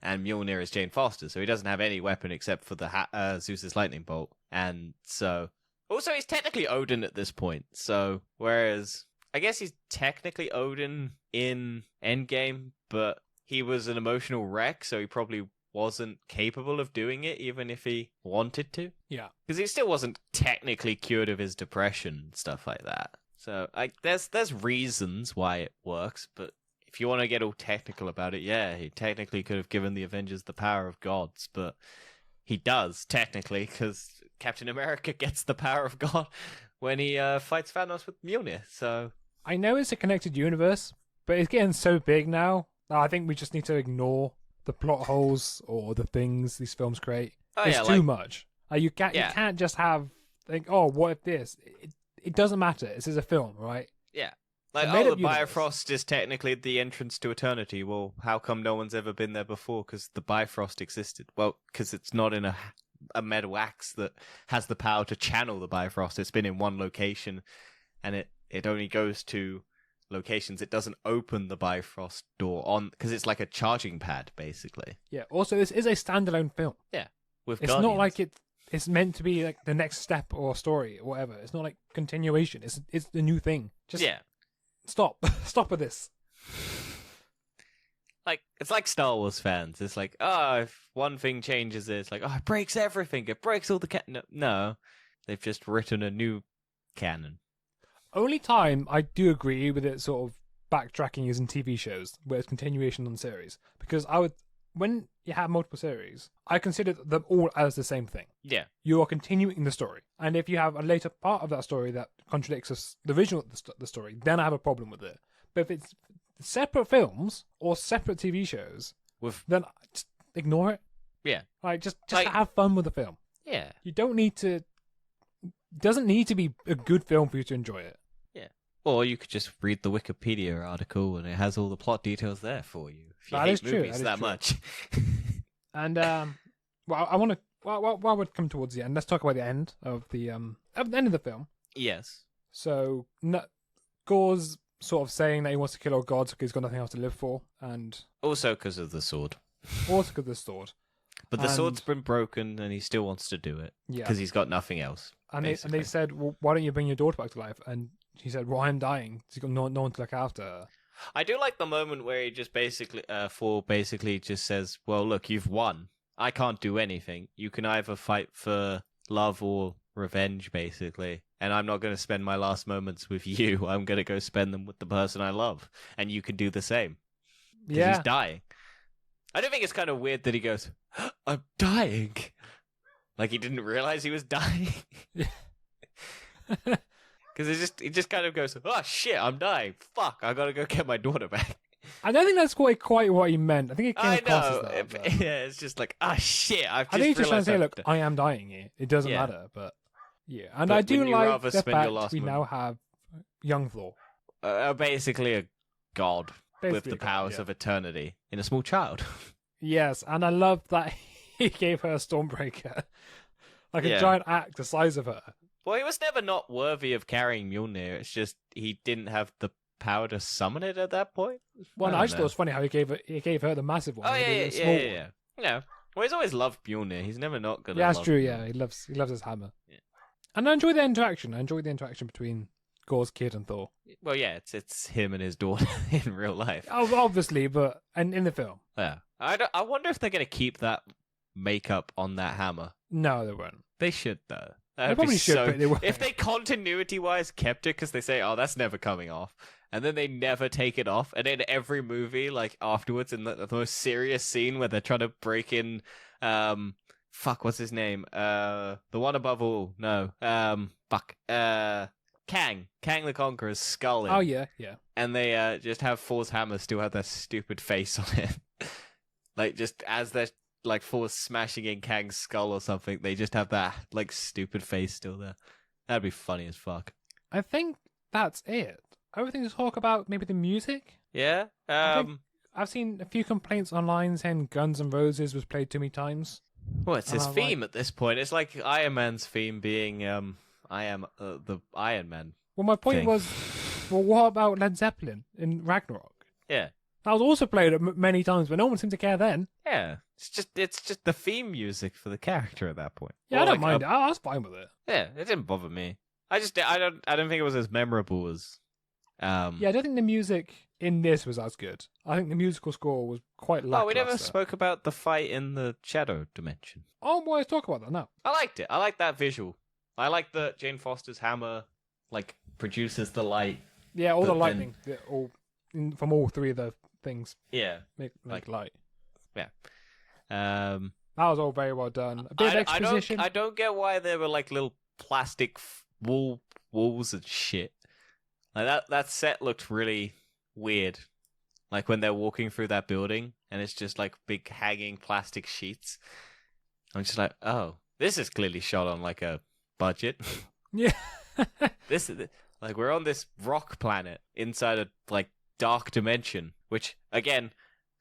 and Mjolnir is Jane Foster, so he doesn't have any weapon except for the Zeus's lightning bolt. And so, also he's technically Odin at this point. So, whereas I guess he's technically Odin in Endgame, but he was an emotional wreck, so he probably wasn't capable of doing it, even if he wanted to. Yeah. Because he still wasn't technically cured of his depression and stuff like that. So, there's reasons why it works, but if you want to get all technical about it, yeah, he technically could have given the Avengers the power of gods, but he does, technically, because Captain America gets the power of God when he fights Thanos with Mjolnir, so... I know it's a connected universe, but it's getting so big now that I think we just need to ignore the plot holes or the things these films create. It's too much. You can't just think, oh, what if this? It doesn't matter. This is a film, right? Yeah. Like, the Bifrost is technically the entrance to eternity. Well, how come no one's ever been there before? Because the Bifrost existed. Well, because it's not in a metal axe that has the power to channel the Bifrost. It's been in one location, and it only goes to locations. It doesn't open the Bifrost door on, because it's like a charging pad, basically. Yeah. Also, this is a standalone film. Yeah. It's Guardians. Not like it's meant to be like the next step or story or whatever. It's not like continuation. It's the new thing. Just stop with this. Like, it's like Star Wars fans. It's like, if one thing changes, it's like, it breaks everything. It breaks all the No, they've just written a new canon. Only time I do agree with it sort of backtracking is in TV shows where it's continuation on the series, because when you have multiple series, I consider them all as the same thing. Yeah. You are continuing the story. And if you have a later part of that story that contradicts the original the story, then I have a problem with it. But if it's separate films or separate TV shows, then just ignore it. Yeah. Like, just have fun with the film. Yeah. You don't need to... It doesn't need to be a good film for you to enjoy it. Yeah. Or you could just read the Wikipedia article and it has all the plot details there for you. If you hate movies that much. And well, I want to. While we're coming towards the end, let's talk about the end of the end of the film. Yes. So Gore's sort of saying that he wants to kill all gods because he's got nothing else to live for, and also because of the sword. Also because of the sword. But the sword's been broken, and he still wants to do it because he's got nothing else. And they said, "Well, why don't you bring your daughter back to life?" And he said, "Well, I'm dying. He's got no one to look after her." I do like the moment where he just Thor basically just says, "Well, look, you've won. I can't do anything. You can either fight for love or revenge, basically. And I'm not going to spend my last moments with you. I'm going to go spend them with the person I love. And you can do the same." Because he's dying. I don't think it's kind of weird that he goes, "I'm dying." Like he didn't realize he was dying. Because he just kind of goes, "Oh shit, I'm dying. Fuck, I gotta go get my daughter back." I don't think that's quite what he meant. I think it came across as that. But... Yeah, it's just like, shit, I think he's just trying to say, look, I am dying here. It doesn't matter, but yeah. And I do like the fact we now have young Thor. Basically a god with the powers of eternity in a small child. Yes, and I love that he gave her a Stormbreaker. Like a giant axe the size of her. Well, he was never not worthy of carrying Mjolnir. It's just he didn't have the power to summon it at that point. Well, I just thought it was funny how he gave her the massive one. Oh yeah. Yeah. Well, he's always loved Mjolnir. He's never not gonna. Yeah, that's true. Yeah, he loves his hammer. Yeah. And I enjoy the interaction. I enjoy the interaction between Gore's kid and Thor. Well, yeah, it's him and his daughter in real life. Oh, obviously, but and in the film. Yeah. I wonder if they're gonna keep that makeup on that hammer. No, they won't. They should though. They probably should, but they won't. If they continuity-wise kept it, because they say, "Oh, that's never coming off," and then they never take it off, and in every movie, like afterwards, in the most serious scene where they're trying to break in, what's his name? The one above all. No, Kang the Conqueror's skull. Oh yeah. And they just have Thor's hammer still have that stupid face on it. Like, just as they're, like, Thor smashing in Kang's skull or something, they just have that, like, stupid face still there. That'd be funny as fuck. I think that's it. Everything to talk about, maybe the music? Yeah? I've seen a few complaints online saying Guns N' Roses was played too many times. Well, it's his theme at this point. It's like Iron Man's theme being, I am the Iron Man. Well, my point thing. was, well, what about Led Zeppelin in Ragnarok? Yeah. That was also played many times, but no one seemed to care then. Yeah. It's just the theme music for the character at that point. Yeah, Or I don't like mind it. I was fine with it. Yeah, it didn't bother me. I don't think it was as memorable as Yeah, I don't think the music in this was as good. I think the musical score was quite lackluster. Oh, we never spoke about the fight in the shadow dimension. Oh, well, let's talk about that now. I liked it. I like that visual. I like that Jane Foster's hammer, like, produces the light. Yeah, all But the then- lightning from all three of the things Yeah. make Like- light. Um, That was all very well done. A bit of exposition. I don't get why there were, like, little plastic walls and shit. Like, that set looked really weird. Like, when they're walking through that building, and it's just, like, big hanging plastic sheets. I'm just like, oh, this is clearly shot on, like, a budget. Yeah. This is like, we're on this rock planet inside a, like, dark dimension, which, again,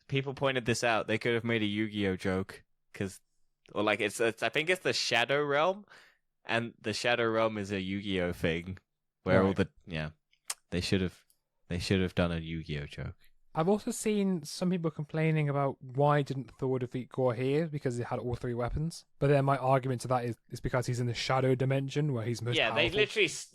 people pointed this out. They could have made a Yu-Gi-Oh joke, or like, it's I think it's the Shadow Realm, and the Shadow Realm is a Yu-Gi-Oh thing, where all Right. they should have done a Yu-Gi-Oh joke. I've also seen some people complaining about why didn't Thor defeat Gore here because he had all three weapons. But then my argument to that is because he's in the shadow dimension where he's most powerful.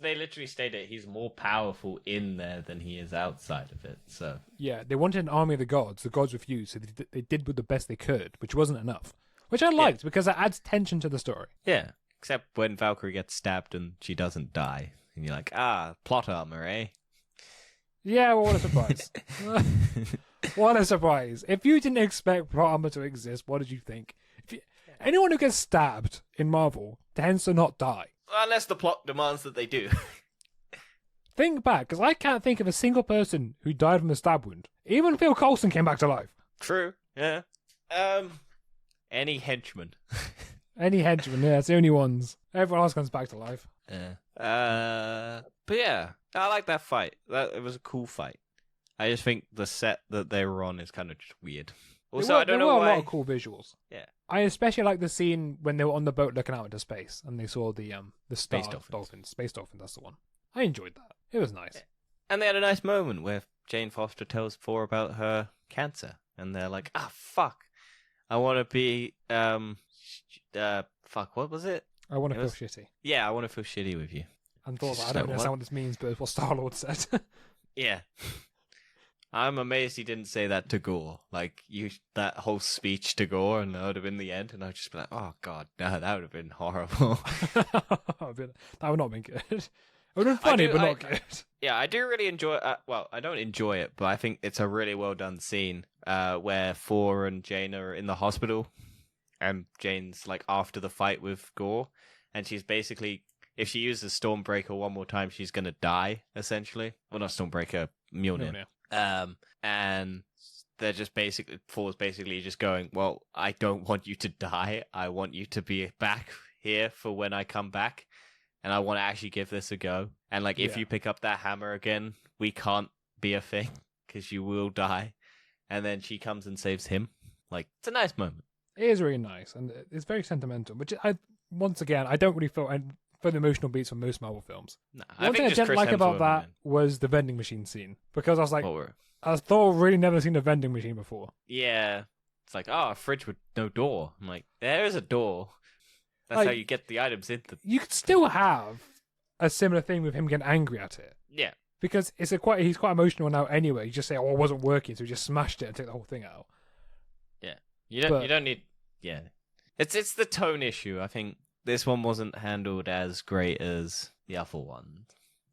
they literally stated he's more powerful in there than he is outside of it. So Yeah, they wanted an army of the gods. The gods refused, so they did with the best they could, which wasn't enough. Which I liked because it adds tension to the story. yeah, except when Valkyrie gets stabbed and she doesn't die, and you're like, plot armor, eh? Yeah, well, what a surprise. What a surprise. If you didn't expect plot armor to exist, what did you think? Anyone who gets stabbed in Marvel tends to not die. Unless the plot demands that they do. Think back, because I can't think of a single person who died from a stab wound. Even Phil Coulson came back to life. True. Yeah. Any henchman. Any henchman, yeah, it's the only ones. Everyone else comes back to life. Yeah. But yeah, I like that fight. It was a cool fight. I just think the set that they were on is kind of just weird. Also, I don't know there were why. a lot of cool visuals. Yeah. I especially like the scene when they were on the boat looking out into space and they saw the Space star dolphins. Space dolphins, that's the one. I enjoyed that. It was nice. Yeah. And they had a nice moment where Jane Foster tells Thor about her cancer, and they're like, fuck, I want to be fuck, what was it? I want to It feel was- shitty. Yeah, I want to feel shitty with you. And thought, Just I don't like, understand what this means, but it's what Star-Lord said. Yeah. I'm amazed he didn't say that to Gore. Like, that whole speech to Gore, and that would have been the end, and I'd just be like, oh god, no, that would have been horrible. That would not have been good. It would have been funny, but not good. Yeah, I do really enjoy well, I don't enjoy it, but I think it's a really well done scene where Thor and Jane are in the hospital, and Jane's, like, after the fight with Gore, and she's basically, if she uses Stormbreaker one more time, she's gonna die, essentially. Well, not Stormbreaker, Mjolnir. And they're just Thor's basically just going, well, I don't want you to die. I want you to be back here for when I come back. And I want to actually give this a go. And, like, if Yeah. you pick up that hammer again, we can't be a thing because you will die. And then she comes and saves him. Like, it's a nice moment. It is really nice, and it's very sentimental, which once again, I don't really feel the emotional beats from most Marvel films. Nah, One thing I didn't like about that was the vending machine scene, because I was like, I've really never seen a vending machine before. Yeah. It's like, a fridge with no door. I'm like, there is a door. That's Like, how you get the items into. You could still have a similar thing with him getting angry at it, Yeah. because he's quite emotional now anyway. You just say, "Oh, it wasn't working," so he just smashed it and took the whole thing out. You don't need. Yeah. It's the tone issue. I think this one wasn't handled as great as the other one.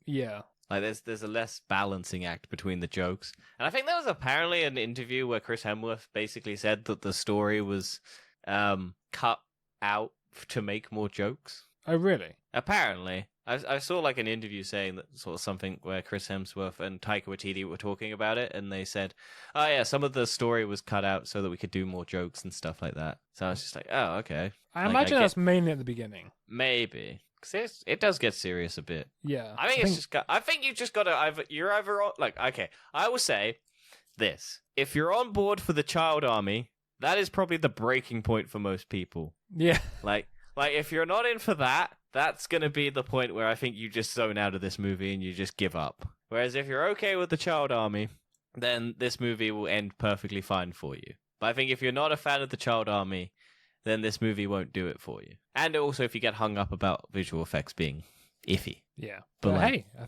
Yeah, Like, there's a less balancing act between the jokes. And I think there was apparently an interview where Chris Hemsworth basically said that the story was cut out to make more jokes. oh really? Apparently. I saw like an interview saying that sort of something where Chris Hemsworth and Taika Waititi were talking about it, and they said, "Oh yeah, some of the story was cut out so that we could do more jokes and stuff like that." So I was just like, "Oh, okay." I Like, imagine that's mainly at the beginning. maybe because it does get serious a bit. Yeah. I think you just got to you're either like okay. I will say this: if you're on board for the child army, that is probably the breaking point for most people. Yeah. Like if you're not in for that, that's going to be the point where I think you just zone out of this movie and you just give up. Whereas if you're okay with the child army, then this movie will end perfectly fine for you. But I think if you're not a fan of the child army, then this movie won't do it for you. And also if you get hung up about visual effects being iffy. Yeah. But But like- hey, I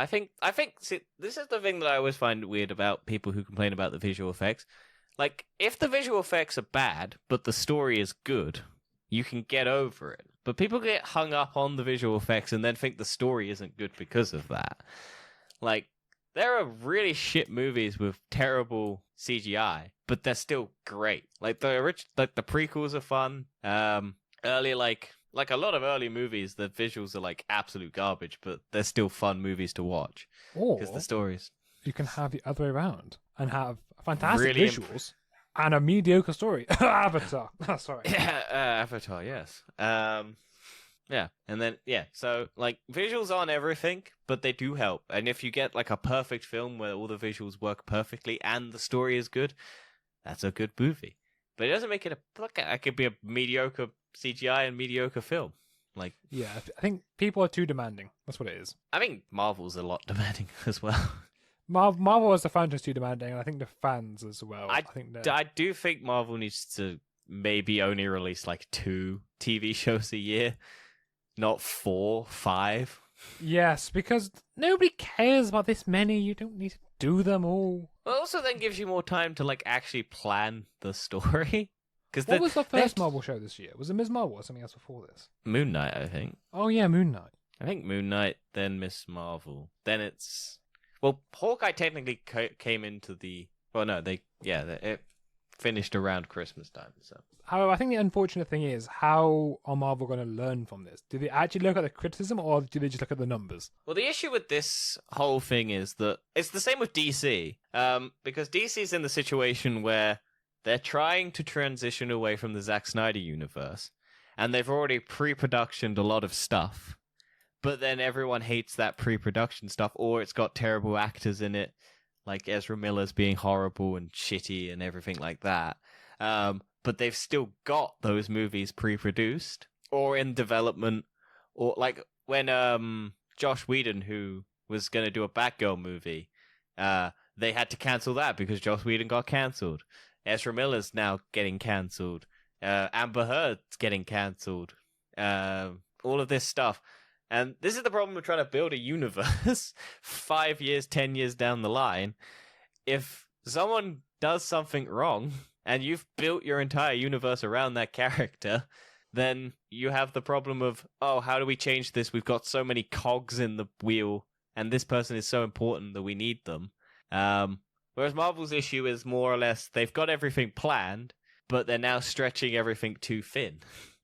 think see, this is the thing that I always find weird about people who complain about the visual effects. Like, if the visual effects are bad, but the story is good, you can get over it. But people get hung up on the visual effects and then think the story isn't good because of that. Like, there are really shit movies with terrible CGI, but they're still great. Like the prequels are fun. Early like a lot of early movies, the visuals are like absolute garbage, but they're still fun movies to watch or because the stories. you can have the other way around and have fantastic Really visuals and a mediocre story. Avatar. Sorry. Yeah, Avatar, yes. Yeah, and then, yeah, so, like, visuals aren't everything, but they do help. And if you get, like, a perfect film where all the visuals work perfectly and the story is good, that's a good movie. But it doesn't make it it could be a mediocre CGI and mediocre film. Like, Yeah, I think people are too demanding. That's what it is. I think Marvel's a lot demanding as well. Marvel as the franchise too demanding, and I think the fans as well. I think I do think Marvel needs to maybe only release, like, 2 TV shows a year. Not 4, 5. Yes, because nobody cares about this many. You don't need to do them all. Well, also then gives you more time to like actually plan the story. Because What was the first Marvel show this year? Was it Ms. Marvel or something else before this? Moon Knight, I think. Oh yeah, Moon Knight. I think Moon Knight, then Miss Marvel, then it's Hawkeye technically came into the. Well, no, it finished around Christmas time. So However, I think the unfortunate thing is, how are Marvel going to learn from this? Do they actually look at the criticism, or do they just look at the numbers? well, the issue with this whole thing is that it's the same with DC. Because DC's in the situation where they're trying to transition away from the Zack Snyder universe, and they've already pre-productioned a lot of stuff. But then everyone hates that pre-production stuff, or it's got terrible actors in it, like Ezra Miller's being horrible and shitty and everything like that. But they've still got those movies pre-produced or in development, or like when Josh Whedon, who was going to do a Batgirl movie, they had to cancel that because Josh Whedon got cancelled. Ezra Miller's now getting cancelled. Amber Heard's getting cancelled. All of this stuff. And this is the problem with trying to build a universe 5 years, 10 years down the line. If someone does something wrong and you've built your entire universe around that character, then you have the problem of, oh, how do we change this? We've got so many cogs in the wheel, and this person is so important that we need them. Whereas Marvel's issue is more or less they've got everything planned, but they're now stretching everything too thin.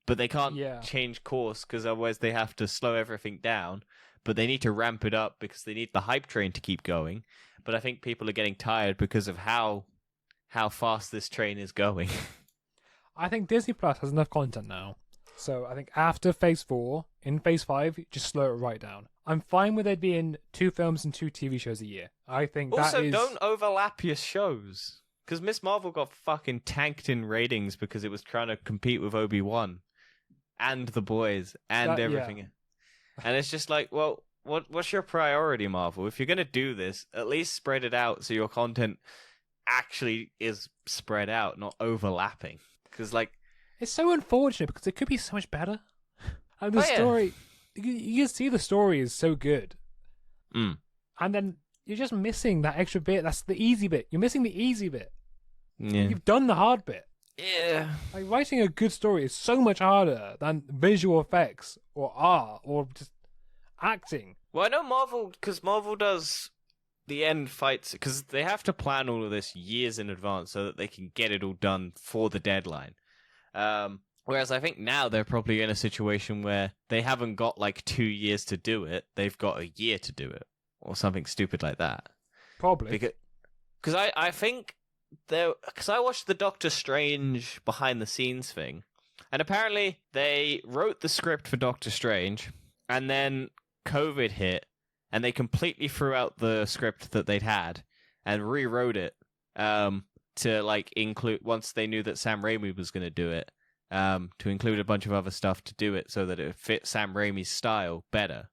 But they can't change course because otherwise they have to slow everything down. But they need to ramp it up because they need the hype train to keep going. But I think people are getting tired because of how fast this train is going. I think Disney Plus has enough content now. So I think after Phase 4, in Phase 5, just slow it right down. I'm fine with it being 2 films and 2 TV shows a year. I think also, that is... don't overlap your shows. Because Miss Marvel got fucking tanked in ratings because it was trying to compete with Obi-Wan. And The Boys. And everything. Yeah. And it's just like, well, what's your priority, Marvel? If you're going to do this, at least spread it out so your content actually is spread out, not overlapping. Because, like... It's so unfortunate because it could be so much better. And the story... You can see the story is so good. Mm. And then you're just missing that extra bit. That's the easy bit. You're missing the easy bit. Yeah. You've done the hard bit. Yeah. Like, writing a good story is so much harder than visual effects or art or just acting. Well, I know Marvel, because Marvel does the end fights, because they have to plan all of this years in advance so that they can get it all done for the deadline. Whereas I think now they're probably in a situation where they haven't got like 2 years to do it. They've got a year to do it. Or something stupid like that. Probably. Because I think because I watched the Doctor Strange behind the scenes thing, and apparently they wrote the script for Doctor Strange, and then COVID hit, and they completely threw out the script that they'd had and rewrote it to like include, once they knew that Sam Raimi was going to do it, to include a bunch of other stuff to do it so that it fit Sam Raimi's style better.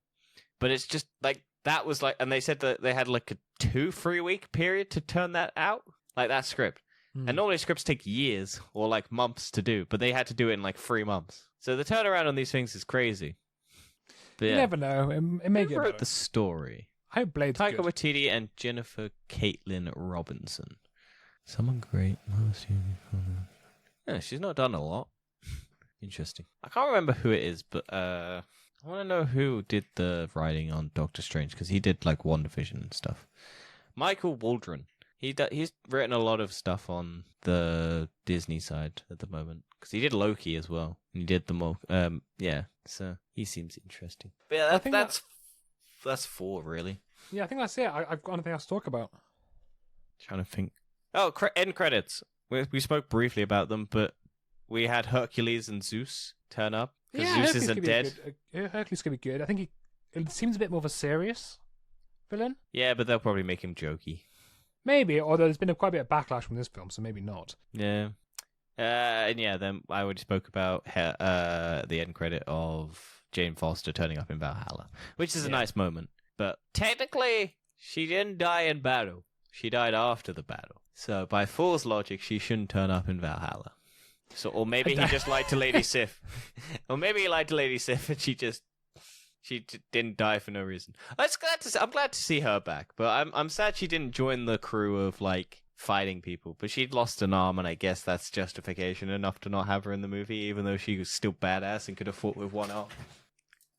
But it's just like that was like, and they said that they had like a 2-3 week period to turn that out, like that script. And normally scripts take years or like months to do, but they had to do it in like 3 months. So the turnaround on these things is crazy. But You yeah. never know. It may Who get wrote better. the story? I hope Blade's Taika good. Waititi and Jennifer Caitlin Robinson. Someone great. Yeah, she's not done a lot. Interesting. I can't remember who it is, but I want to know who did the writing on Doctor Strange, because he did like WandaVision and stuff. Michael Waldron. He's written a lot of stuff on the Disney side at the moment, because he did Loki as well. And he did the more, yeah. So he seems interesting. But yeah, I think that's 4 really. Yeah, I think that's it. I've got anything else to talk about. Trying to think. Oh, end credits. We spoke briefly about them, but we had Hercules and Zeus turn up, because Zeus Hercules isn't could be dead. Hercules could be good. I think it seems a bit more of a serious villain. Yeah, but they'll probably make him jokey. Maybe, although there's been quite a bit of backlash from this film, so maybe not. Yeah. And yeah, then I already spoke about the end credit of Jane Foster turning up in Valhalla, which is a nice moment. But technically, she didn't die in battle. She died after the battle. So by Thor's logic, she shouldn't turn up in Valhalla. So, or maybe he just lied to Lady Sif. Or maybe he lied to Lady Sif and she didn't die for no reason. I'm glad to see her back, but I'm sad she didn't join the crew of like fighting people. But she'd lost an arm, and I guess that's justification enough to not have her in the movie, even though she was still badass and could have fought with one arm.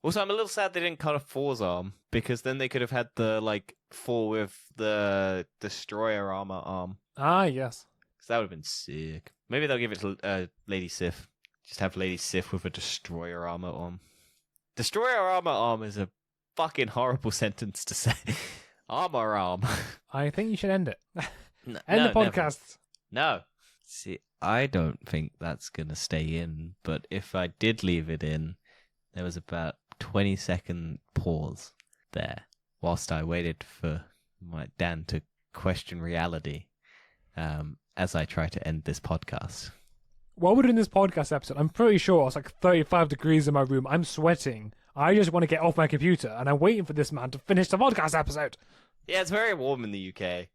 Also, I'm a little sad they didn't cut off Thor's arm, because then they could have had the like Thor with the destroyer armor arm. Ah, yes. Because that would have been sick. Maybe they'll give it to Lady Sif. Just have Lady Sif with a destroyer armor arm. Destroyer armor arm is a fucking horrible sentence to say. Armor arm. I think you should end it. No, End the never. podcast. No. See, I don't think that's going to stay in, but if I did leave it in, there was about 20-second pause there whilst I waited for my Dan to question reality as I try to end this podcast. While we're doing this podcast episode, I'm pretty sure it's like 35 degrees in my room. I'm sweating. I just want to get off my computer, and I'm waiting for this man to finish the podcast episode. Yeah, it's very warm in the UK.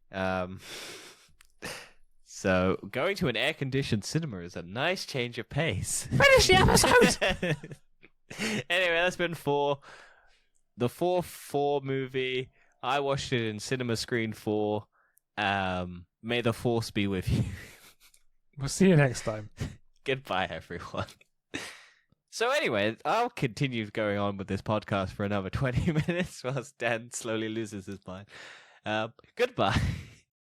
So going to an air-conditioned cinema is a nice change of pace. Finish the episode! Anyway, that's been the 4 movie. I watched it in Cinema Screen 4. May the Force be with you. We'll see you next time. Goodbye, everyone. So anyway, I'll continue going on with this podcast for another 20 minutes whilst Dan slowly loses his mind. Goodbye.